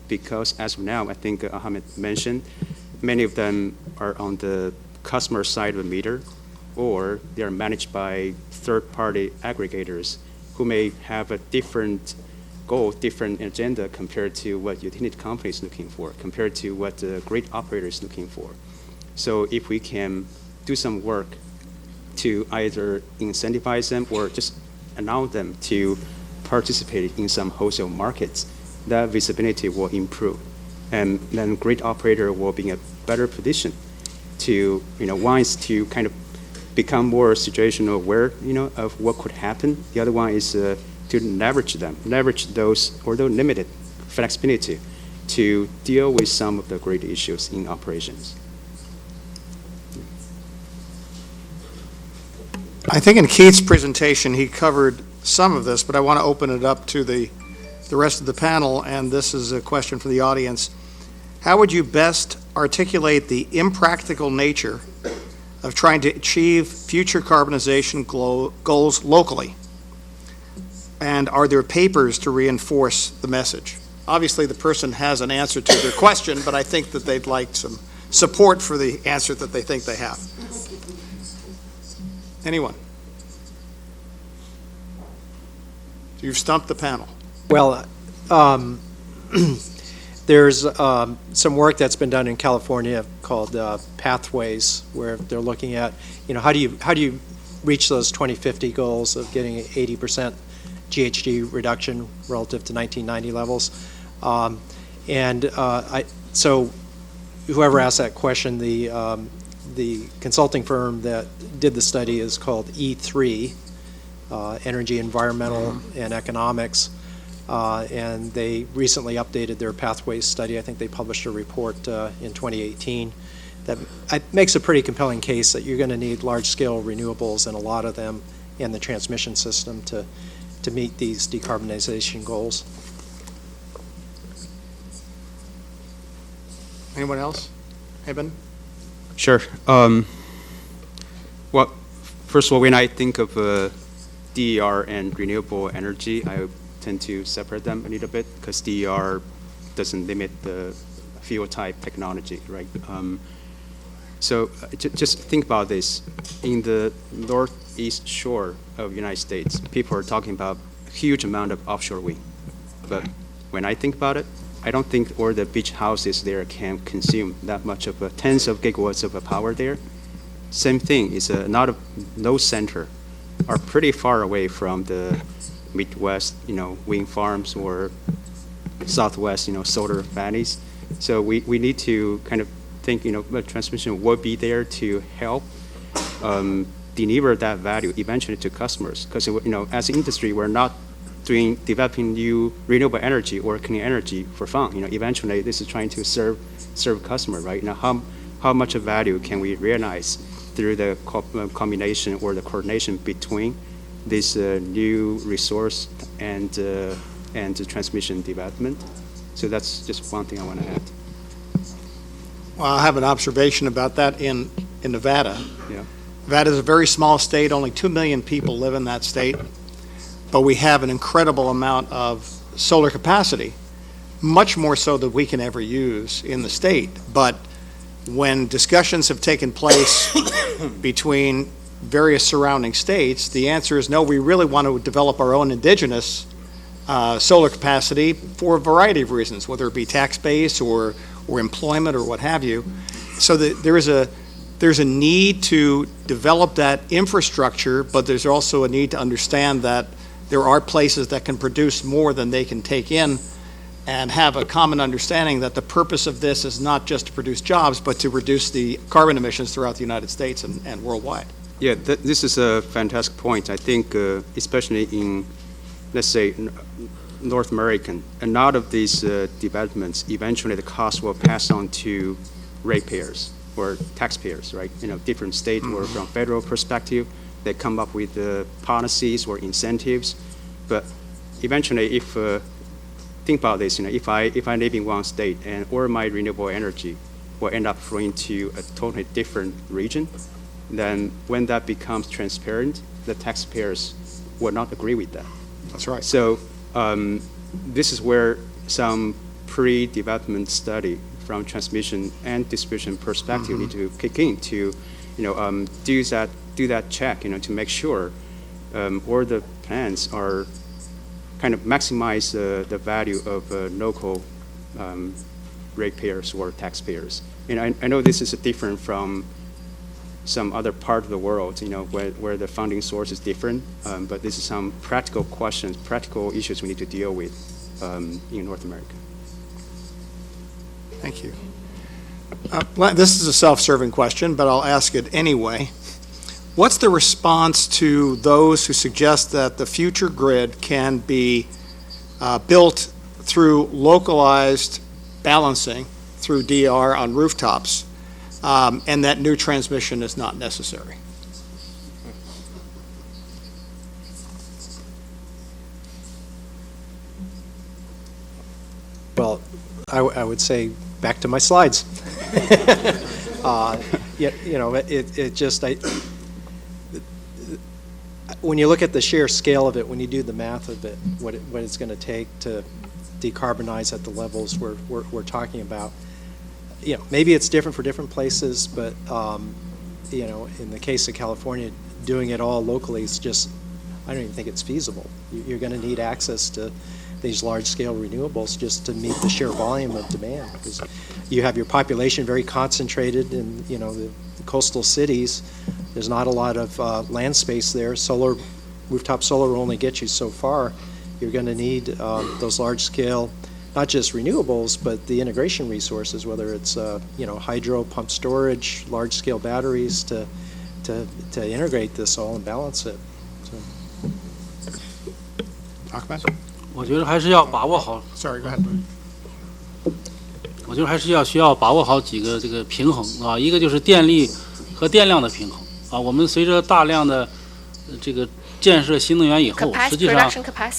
Because as of now, I think Ahmed mentioned, many of them are on the customer side of the meter, or they are managed by third-party aggregators who may have a different goal, different agenda compared to what utility company is looking for, compared to what the grid operator is looking for. So if we can do some work to either incentivize them or just allow them to participate in some wholesale markets, that visibility will improve. And then grid operator will be in a better position to, one is to kind of become more situational aware, of what could happen. The other one is to leverage those, although limited, flexibility to deal with some of the grid issues in operations. I think in Keith's presentation, he covered some of this, but I want to open it up to the rest of the panel, and this is a question for the audience. How would you best articulate the impractical nature of trying to achieve future carbonization goals locally? And are there papers to reinforce the message? Obviously, the person has an answer to their question, but I think that they'd like some support for the answer that they think they have. Anyone? You've stumped the panel. Well, there's some work that's been done in California called Pathways, where they're looking at, how do you reach those 2050 goals of getting 80% GHG reduction relative to 1990 levels. So whoever asked that question, the consulting firm that did the study is called E3, Energy, Environmental, and Economics. And they recently updated their Pathways study. I think they published a report in 2018 that makes a pretty compelling case that you're going to need large-scale renewables, and a lot of them in the transmission system to meet these decarbonization goals. Anyone else? Haibin? Sure. Well, first of all, when I think of DER and renewable energy, I tend to separate them a little bit because DER doesn't limit the fuel type technology, right? So just think about this. In the northeast shore of the United States, people are talking about a huge amount of offshore wind. But when I think about it, I don't think all the beach houses there can consume that much of tens of gigawatts of power there. Same thing is those center are pretty far away from the Midwest, wind farms or Southwest, solar valleys. So we need to kind of think, transmission will be there to help deliver that value eventually to customers. Because, as an industry, we're not developing new renewable energy or clean energy for fun. Eventually this is trying to serve customer, right? How much value can we realize through the combination or the coordination between this new resource and the transmission development? So that's just one thing I want to add. Well, I have an observation about that in Nevada. Yeah. Nevada is a very small state. Only 2 million people live in that state. But we have an incredible amount of solar capacity much more so than we can ever use in the state. But when discussions have taken place between various surrounding states, the answer is no, we really want to develop our own indigenous solar capacity for a variety of reasons, whether it be tax base or employment or what have you. So that there's a need to develop that infrastructure, but there's also a need to understand that there are places that can produce more than they can take in, and have a common understanding that the purpose of this is not just to produce jobs, but to reduce the carbon emissions throughout the United States and worldwide. Yeah, this is a fantastic point. I think, especially in, let's say, North American, a lot of these developments, eventually the cost will pass on to ratepayers or taxpayers, right? Different state or from federal perspective, they come up with policies or incentives. But eventually, if think about this, if I live in one state and all my renewable energy will end up flowing to a totally different region, then when that becomes transparent, the taxpayers will not agree with that. That's right. So this is where some pre-development study from transmission and distribution perspective need to kick in to, do that check, to make sure all the plans are kind of maximize the value of local ratepayers or taxpayers. I know this is different from some other part of the world, where the funding source is different, but this is some practical questions, practical issues we need to deal with in North America. Thank you. This is a self-serving question, but I'll ask it anyway. What's the response to those who suggest that the future grid can be built through localized balancing through DR on rooftops, and that new transmission is not necessary? Well, I would say back to my slides. When you look at the sheer scale of it, when you do the math of it, what it's going to take to decarbonize at the levels we're talking about, maybe it's different for different places, but in the case of California, doing it all locally is just, I don't even think it's feasible. You're going to need access to these large-scale renewables just to meet the sheer volume of demand, because you have your population very concentrated in the coastal cities. There's not a lot of land space there. Rooftop solar will only get you so far. You're going to need those large-scale, not just renewables, but the integration resources, whether it's hydro, pump storage, large-scale batteries to integrate this all and balance it. Ahmed? 我觉得还是要把握好。 Sorry, go ahead. 我觉得还是需要把握好几个这个平衡啊，一个就是电力和电量的平衡啊。我们随着大量的这个建设新能源以后，实际上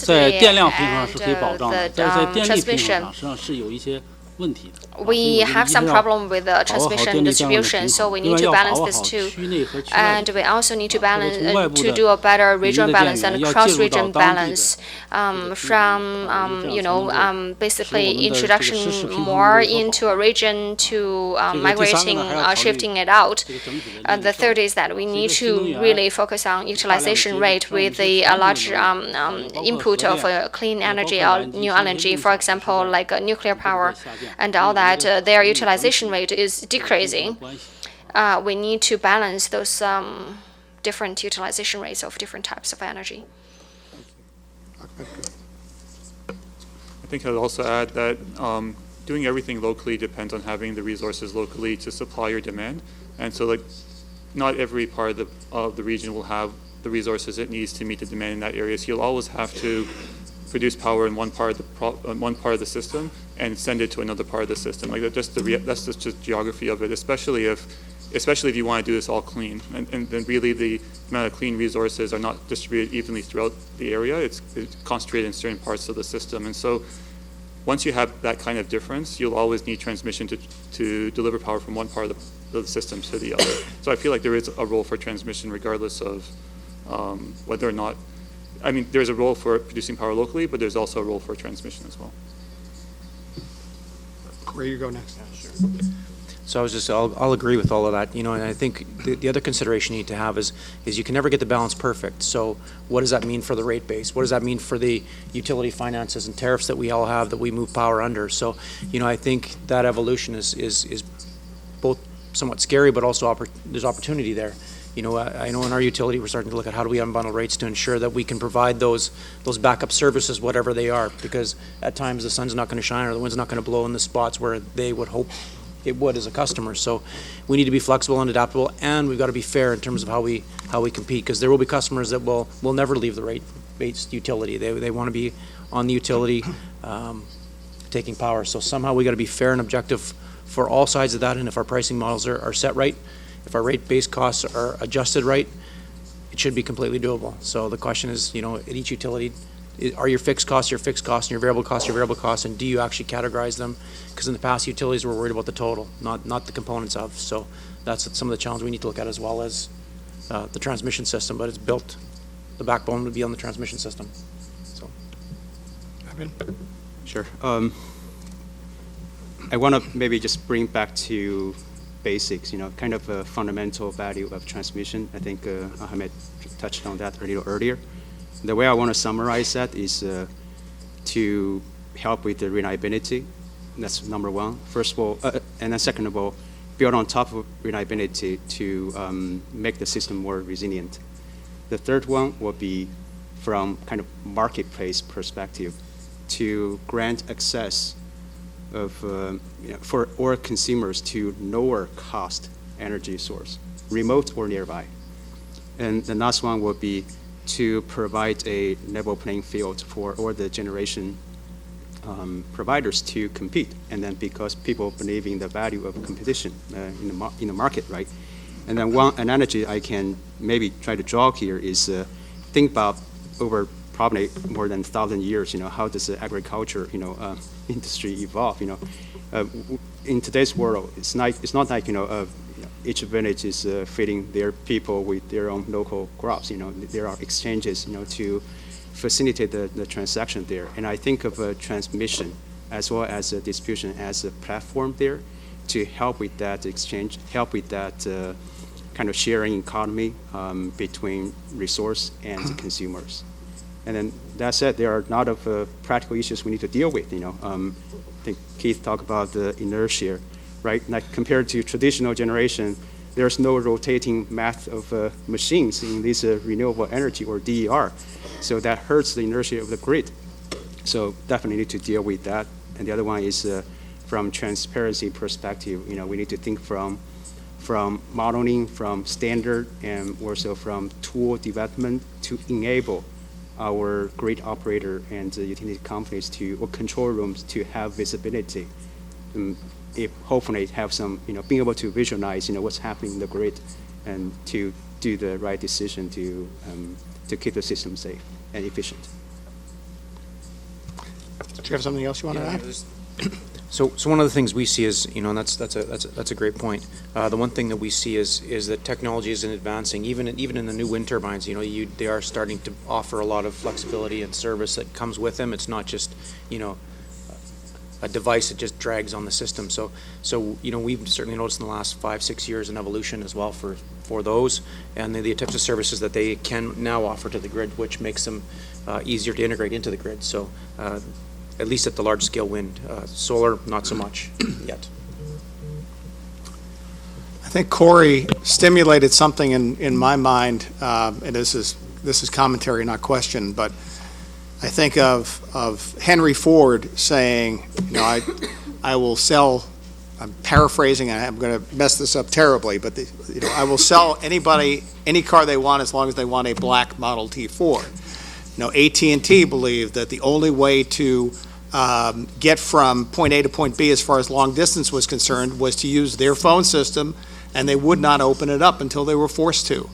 在电量平衡上是可以保障的，但是在电力平衡上实际上是有一些问题的。 We have some problem with the transmission and distribution, so we need to balance this too. And we also need to balance to do a better regional balance and cross-region balance. Basically introduction more into a region to migrating, shifting it out. The third is that we need to really focus on utilization rate with the large input of clean energy or new energy, for example, like nuclear power and all that. Their utilization rate is decreasing. We need to balance those different utilization rates of different types of energy. I think I'd also add that doing everything locally depends on having the resources locally to supply your demand. And so, not every part of the region will have the resources it needs to meet the demand in that area. So you'll always have to produce power in one part of the system and send it to another part of the system. That's just geography of it, especially if you want to do this all clean. And then really the amount of clean resources are not distributed evenly throughout the area. It's concentrated in certain parts of the system. And so once you have that kind of difference, you'll always need transmission to deliver power from one part of the system to the other. So I feel like there is a role for transmission regardless of whether or not, there's a role for producing power locally, but there's also a role for transmission as well. Kory, you go next. So I'll agree with all of that, and I think the other consideration you need to have is you can never get the balance perfect. So what does that mean for the rate base? What does that mean for the utility finances and tariffs that we all have that we move power under? So, I think that evolution is both somewhat scary, but also there's opportunity there. I know in our utility, we're starting to look at how do we unbundle rates to ensure that we can provide those backup services, whatever they are, because at times the sun's not going to shine or the wind's not going to blow in the spots where they would hope it would as a customer. So we need to be flexible and adaptable, and we've got to be fair in terms of how we compete, because there will be customers that will never leave the rate-based utility. They want to be on the utility taking power. So somehow we got to be fair and objective for all sides of that, and if our pricing models are set right, if our rate-based costs are adjusted right, it should be completely doable. So the question is, at each utility, are your fixed costs your fixed costs and your variable costs, and do you actually categorize them? Because in the past, utilities were worried about the total, not the components of. So that's some of the challenge we need to look at, as well as the transmission system, but it's built, the backbone would be on the transmission system. So. Haibin? Sure. I want to maybe just bring back to basics, kind of a fundamental value of transmission. I think Ahmed touched on that a little earlier. The way I want to summarize that is to help with the reliability. That's number one. First of all, and then second of all, build on top of reliability to make the system more resilient. The third one will be from kind of marketplace perspective to grant access of for all consumers to lower cost energy source, remote or nearby. And the last one will be to provide a level playing field for all the generation providers to compete. And then because people believe in the value of competition in the market, right? And then one analogy I can maybe try to draw here is think about over probably more than 1,000 years, how does the agriculture, industry evolve, in today's world, it's not like, each village is feeding their people with their own local crops, there are exchanges, to facilitate the transaction there. And I think of transmission as well as distribution as a platform there to help with that exchange, help with that kind of sharing economy between resource and consumers. And then that said, there are a lot of practical issues we need to deal with. I think Keith talked about the inertia, right? Like compared to traditional generation, there's no rotating mass of machines in this renewable energy or DER, so that hurts the inertia of the grid. So definitely need to deal with that. And the other one is from transparency perspective. We need to think from modeling, from standard, and also from tool development to enable our grid operator and utility companies or control rooms to have visibility. If hopefully have some, being able to visualize, what's happening in the grid, and to do the right decision to keep the system safe and efficient. Do you have something else you want to add? So one of the things we see is, and that's a great point. The one thing that we see is that technology is advancing. Even in the new wind turbines, they are starting to offer a lot of flexibility and service that comes with them. It's not just, a device that just drags on the system. So we've certainly noticed in the last 5-6 years an evolution as well for those, and the types of services that they can now offer to the grid, which makes them easier to integrate into the grid. So. At least at the large scale wind. Solar, not so much yet. I think Kory stimulated something in my mind, and this is commentary, not question, but I think of Henry Ford saying, I will sell, I'm paraphrasing, and I'm going to mess this up terribly, but I will sell anybody any car they want as long as they want a black Model T Ford. AT&T believed that the only way to get from point A to point B as far as long distance was concerned was to use their phone system, and they would not open it up until they were forced to.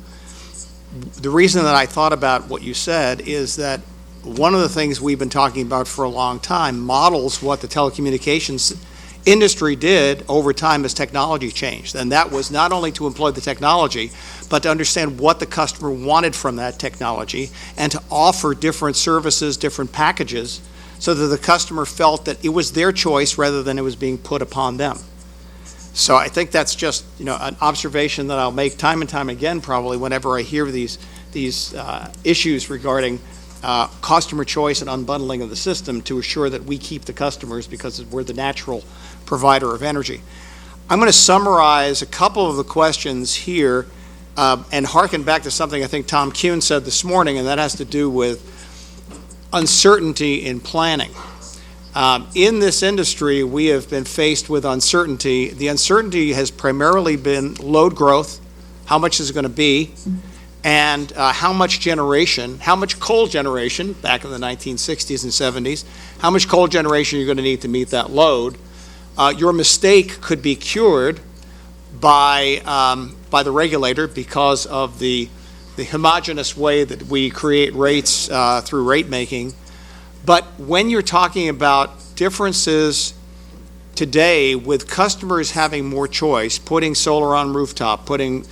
The reason that I thought about what you said is that one of the things we've been talking about for a long time models what the telecommunications industry did over time as technology changed. And that was not only to employ the technology, but to understand what the customer wanted from that technology and to offer different services, different packages, so that the customer felt that it was their choice rather than it was being put upon them. So I think that's just, an observation that I'll make time and time again, probably, whenever I hear these issues regarding customer choice and unbundling of the system, to assure that we keep the customers because we're the natural provider of energy. I'm going to summarize a couple of the questions here and harken back to something I think Tom Kuhn said this morning, and that has to do with uncertainty in planning. In this industry, we have been faced with uncertainty. The uncertainty has primarily been load growth, how much is it going to be, and how much generation, how much coal generation, back in the 1960s and 70s, how much coal generation you're going to need to meet that load. Your mistake could be cured by the regulator because of the homogeneous way that we create rates through rate making. But when you're talking about differences today with customers having more choice, putting solar on rooftop, putting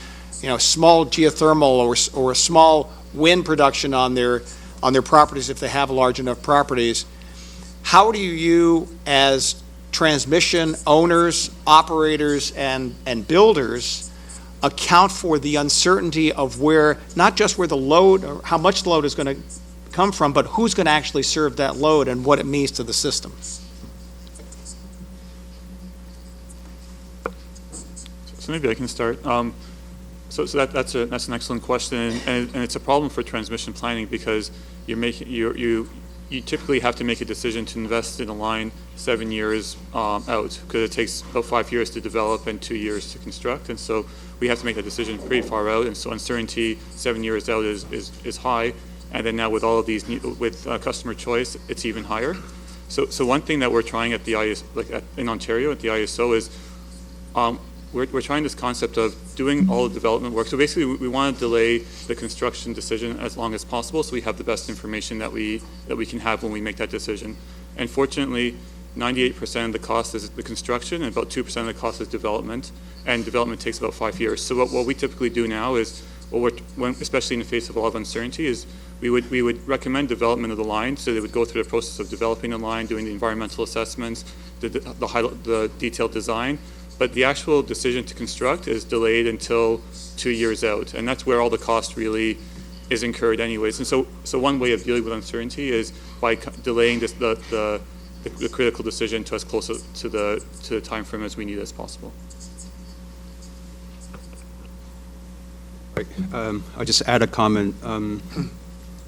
small geothermal or a small wind production on their properties if they have large enough properties, how do you as transmission owners, operators, and builders account for the uncertainty of where, not just where the load or how much the load is going to come from, but who's going to actually serve that load and what it means to the system? So maybe I can start. So that's an excellent question, and it's a problem for transmission planning because you typically have to make a decision to invest in a line 7 years out, because it takes about 5 years to develop and 2 years to construct, and so we have to make that decision pretty far out, and so uncertainty 7 years out is high, and then now with all of these with customer choice, it's even higher. So one thing that we're trying at the in Ontario at the ISO is we're trying this concept of doing all the development work. So basically, we want to delay the construction decision as long as possible, so we have the best information that we can have when we make that decision. And fortunately, 98% of the cost is the construction, and about 2% of the cost is development. And development takes about 5 years. So what we typically do now is, especially in the face of a lot of uncertainty, is we would recommend development of the line. So they would go through the process of developing the line, doing the environmental assessments, the detailed design. But the actual decision to construct is delayed until 2 years out, and that's where all the cost really is incurred anyways. And so one way of dealing with uncertainty is by delaying the critical decision to as close to the time frame as we need as possible. I'll just add a comment.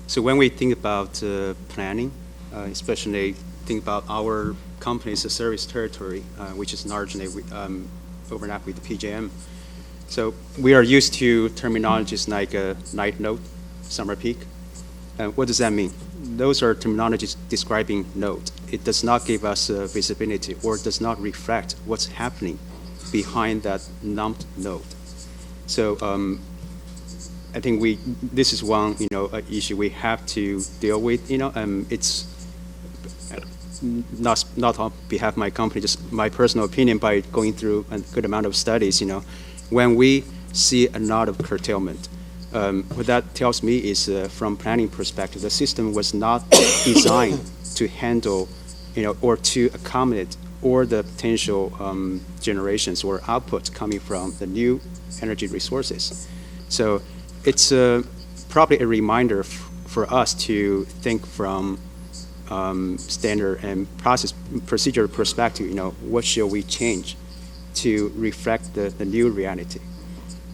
So when we think about planning, especially think about our company's service territory, which is largely overlap with the PJM. So we are used to terminologies like night load, summer peak. What does that mean? Those are terminologies describing load. It does not give us visibility or does not reflect what's happening behind that lumped load. So I think this is one issue we have to deal with. It's not on behalf of my company, just my personal opinion by going through a good amount of studies. When we see a lot of curtailment, what that tells me is from planning perspective, the system was not designed to handle, or to accommodate all the potential generations or outputs coming from the new energy resources. So it's probably a reminder for us to think from standard and procedure perspective, what should we change to reflect the new reality?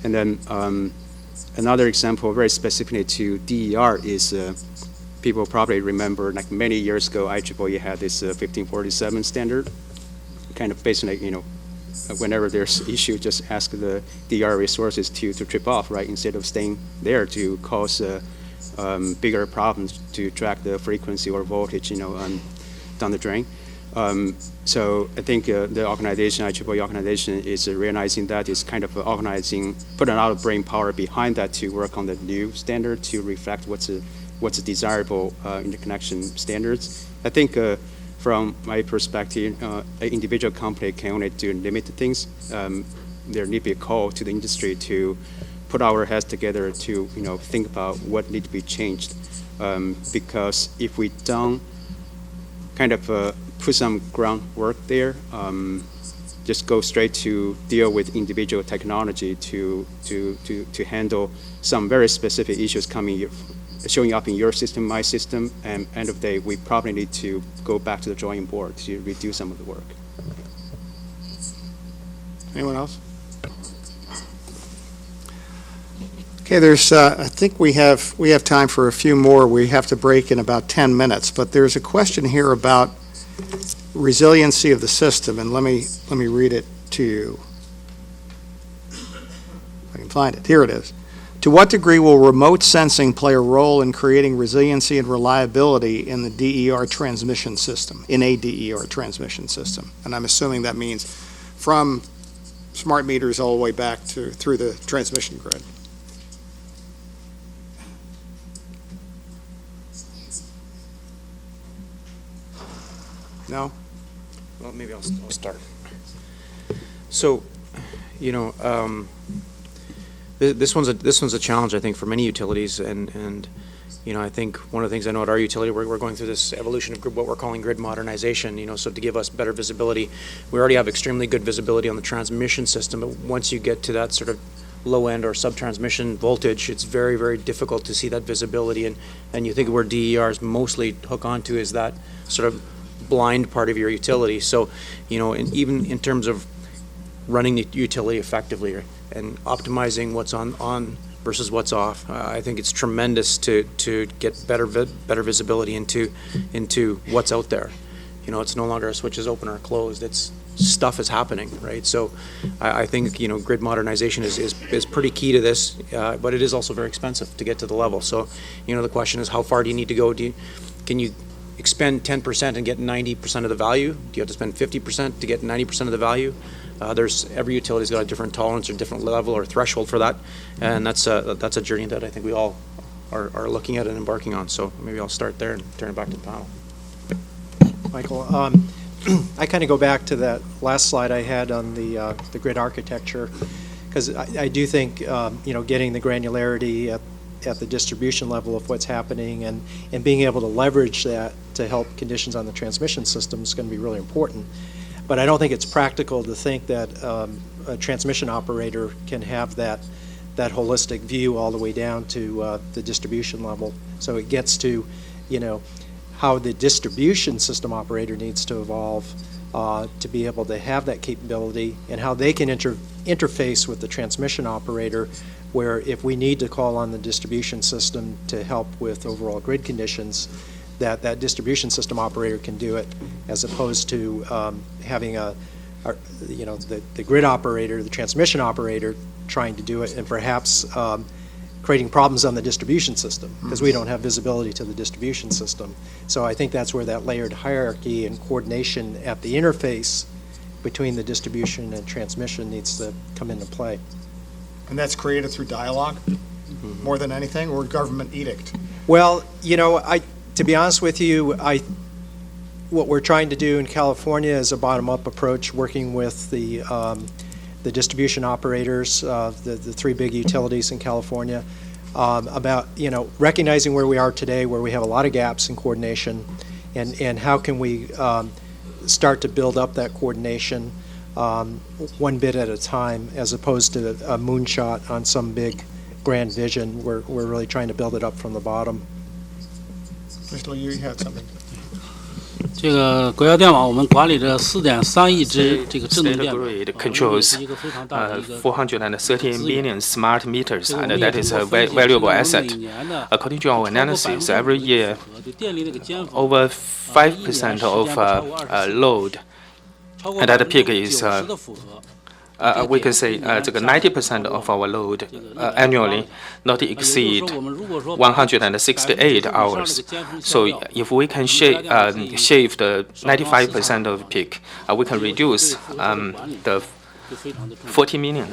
And then another example, very specifically to DER, is people probably remember, like many years ago, IEEE had this 1547 standard, kind of basically, whenever there's issue, just ask the DER resources to trip off, right, instead of staying there to cause bigger problems to track the frequency or voltage, down the drain. So I think the organization, IEEE organization, is realizing that, is kind of putting a lot of brain power behind that to work on the new standard to reflect what's desirable interconnection standards. I think from my perspective, an individual company can only do limited things. There need to be a call to the industry to put our heads together to think about what needs to be changed. Because if we don't kind of put some groundwork there. Just go straight to deal with individual technology to handle some very specific issues showing up in your system, my system, and end of the day, we probably need to go back to the drawing board to redo some of the work. Anyone else? Okay, there's, I think we have time for a few more. We have to break in about 10 minutes, but there's a question here about resiliency of the system, and let me read it to you. If I can find it. Here it is. To what degree will remote sensing play a role in creating resiliency and reliability in the DER transmission system, in a DER transmission system? And I'm assuming that means from smart meters all the way back to through the transmission grid. No? Well, maybe I'll start. So, you know, this one's a challenge, I think, for many utilities, and you know, I think one of the things I know at our utility, we're going through this evolution of what we're calling grid modernization. You know, so to give us better visibility, we already have extremely good visibility on the transmission system, but once you get to that sort of low end or sub-transmission voltage, it's very, very difficult to see that visibility, and you think where DERs mostly hook onto is that sort of blind part of your utility. So, you know, and even in terms of running the utility effectively and optimizing what's on versus what's off, I think it's tremendous to get better visibility into what's out there. You know, it's no longer a switch is open or closed. It's stuff is happening, right? So I think, you know, grid modernization is pretty key to this, but it is also very expensive to get to the level. So, you know, the question is, how far do you need to go? Can you expend 10% and get 90% of the value? Do you have to spend 50% to get 90% of the value? Every utility's got a different tolerance or different level or threshold for that, and that's a journey that I think we all are looking at and embarking on. So maybe I'll start there and turn it back to the panel. Michael, I kind of go back to that last slide I had on the grid architecture, because I do think you know, getting the granularity at the distribution level of what's happening and being able to leverage that to help conditions on the transmission system is going to be really important. But I don't think it's practical to think that a transmission operator can have that holistic view all the way down to the distribution level. So it gets to, you know, how the distribution system operator needs to evolve to be able to have that capability, and how they can interface with the transmission operator, where if we need to call on the distribution system to help with overall grid conditions, that distribution system operator can do it, as opposed to having you know, the grid operator, the transmission operator trying to do it, and perhaps creating problems on the distribution system because we don't have visibility to the distribution system. So I think that's where that layered hierarchy and coordination at the interface between the distribution and transmission needs to come into play. And that's created through dialogue more than anything, or government edict? Well, you know, to be honest with you, what we're trying to do in California is a bottom-up approach, working with the distribution operators, the three big utilities in California, about, you know, recognizing where we are today, where we have a lot of gaps in coordination, and how can we start to build up that coordination one bit at a time, as opposed to a moonshot on some big grand vision. We're really trying to build it up from the bottom. Mr. Liu, you had something. 这个国家电网我们管理着4.3亿只这个智能电表， Grid controls 430 million smart meters, and that is a valuable asset. According to our analysis, every year over 5% of load at that peak is we can say 90% of our load annually not exceed 168 hours. So if we can shave the 95% of peak, we can reduce the 40 million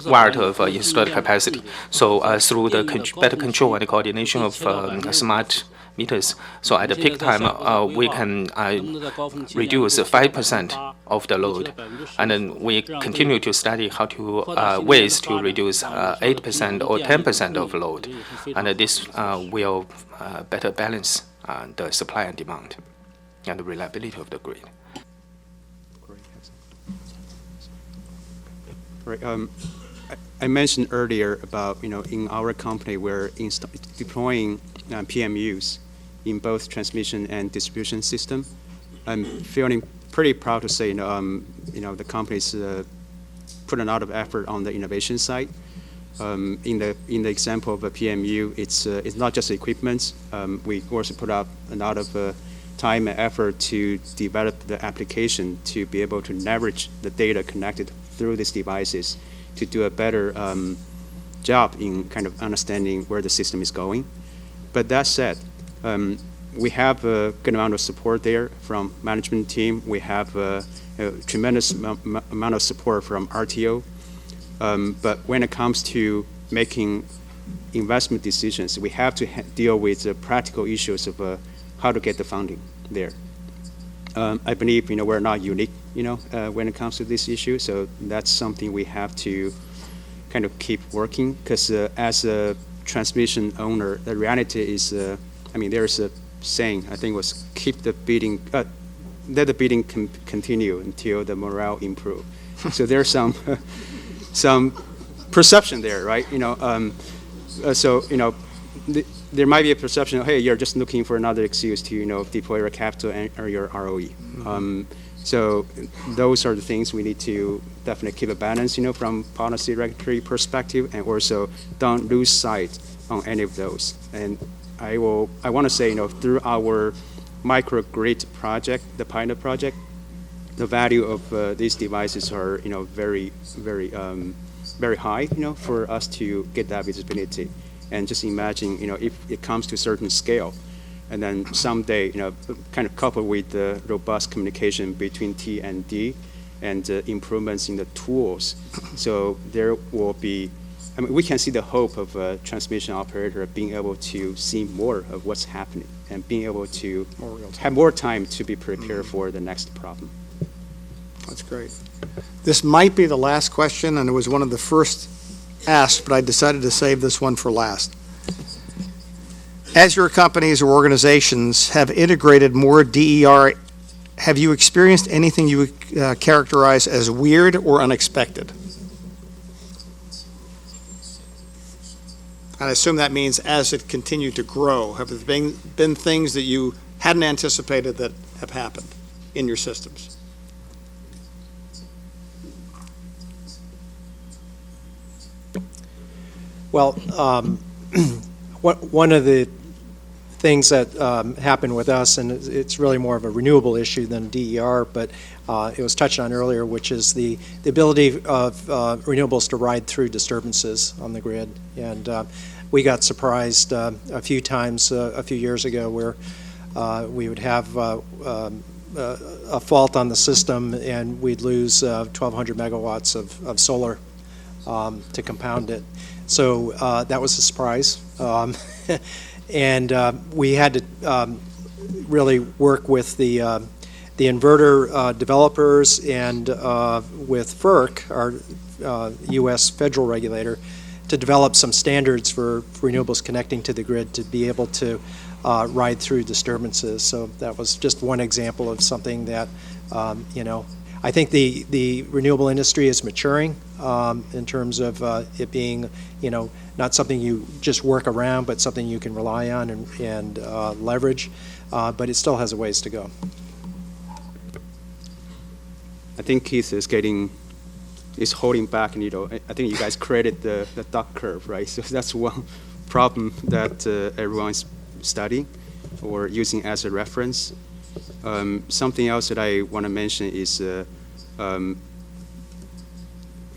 watt of installed capacity. So through the better control and coordination of smart meters, so at the peak time we can reduce 5% of the load, and then we continue to study how to ways to reduce 8% or 10% of load, and this will better balance the supply and demand and the reliability of the grid. Right. I mentioned earlier about, in our company, we're deploying PMUs in both transmission and distribution system. I'm feeling pretty proud to say, the company's put a lot of effort on the innovation side. In the example of a PMU, it's not just equipment. We also put up a lot of time and effort to develop the application to be able to leverage the data connected through these devices to do a better job in kind of understanding where the system is going. But that said, we have a good amount of support there from management team. We have a tremendous amount of support from RTO. But when it comes to making investment decisions, we have to deal with the practical issues of how to get the funding there. I believe, we're not unique, when it comes to this issue. So that's something we have to kind of keep working, because as a transmission owner, the reality is, there's a saying, I think was keep the beating, let the beating continue until the morale improve. So there's some perception there, right? There might be a perception of, hey, you're just looking for another excuse to, deploy your capital or your ROE. So those are the things we need to definitely keep a balance, from policy regulatory perspective, and also don't lose sight on any of those. And I want to say, through our microgrid project, the pilot project, the value of these devices are, very, very, very high, for us to get that visibility. And just imagine, if it comes to a certain scale, and then someday, kind of coupled with the robust communication between T and D, and improvements in the tools, so there will be. We can see the hope of a transmission operator being able to see more of what's happening and being able to have more time to be prepared for the next problem. That's great. This might be the last question, and it was one of the first asked, but I decided to save this one for last. As your companies or organizations have integrated more DER, have you experienced anything you would characterize as weird or unexpected? I assume that means as it continued to grow. Have there been things that you hadn't anticipated that have happened in your systems? Well, one of the things that happened with us, and it's really more of a renewable issue than DER, but it was touched on earlier, which is the ability of renewables to ride through disturbances on the grid. And we got surprised a few times a few years ago where we would have a fault on the system and we'd lose 1,200 megawatts of solar to compound it. So that was a surprise. And we had to really work with the inverter developers and with FERC, our U.S. federal regulator, to develop some standards for renewables connecting to the grid to be able to ride through disturbances. So that was just one example of something that, I think the renewable industry is maturing in terms of it being, not something you just work around, but something you can rely on and leverage, but it still has a ways to go. I think Keith is holding back, and I think you guys created the duck curve, right? So that's one problem that everyone's studying or using as a reference. Something else that I want to mention is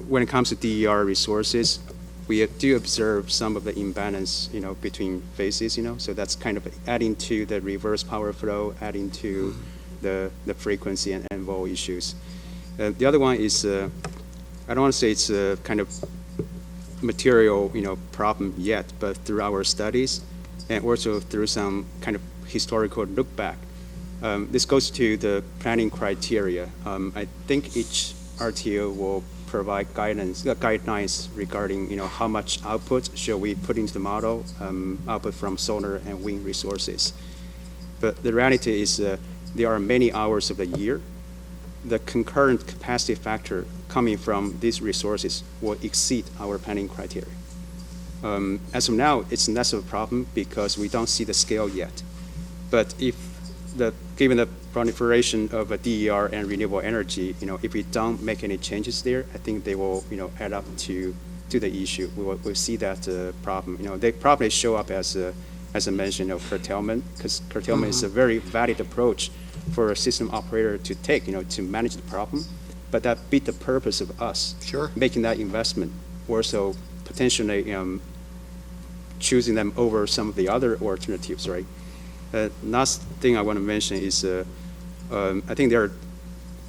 when it comes to DER resources, we do observe some of the imbalance, between phases, so that's kind of adding to the reverse power flow, adding to the frequency and vol issues. The other one is, I don't want to say it's a kind of material, problem yet, but through our studies and also through some kind of historical look back, this goes to the planning criteria. I think each RTO will provide guidelines regarding, how much output should we put into the model, output from solar and wind resources. But the reality is there are many hours of the year. The concurrent capacity factor coming from these resources will exceed our planning criteria. As of now, it's less of a problem because we don't see the scale yet. But given the proliferation of a DER and renewable energy, if we don't make any changes there, I think they will, add up to the issue. We'll see that problem. They probably show up as I mentioned, curtailment, because curtailment is a very valid approach for a system operator to take, to manage the problem. But that beat the purpose of us making that investment, also potentially choosing them over some of the other alternatives, right? Last thing I want to mention is I think there are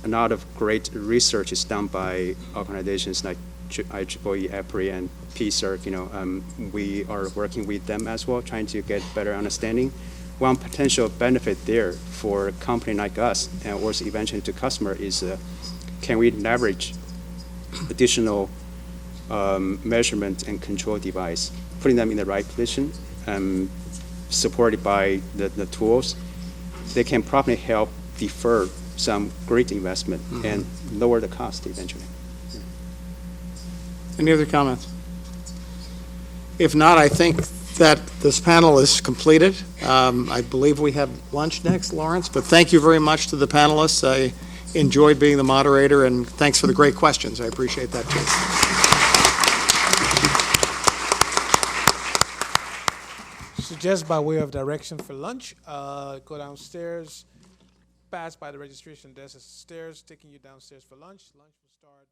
a lot of great research is done by organizations like IEEE, EPRI, and PCERC. We are working with them as well, trying to get better understanding. One potential benefit there for a company like us, and also eventually to customer, is can we leverage additional measurement and control device, putting them in the right position, supported by the tools. They can probably help defer some great investment and lower the cost eventually. Any other comments? If not, I think that this panel is completed. I believe we have lunch next, Lawrence, but thank you very much to the panelists. I enjoyed being the moderator, and thanks for the great questions. I appreciate that too. So just by way of direction for lunch, go downstairs, pass by the registration desk, stairs, taking you downstairs for lunch. Lunch will start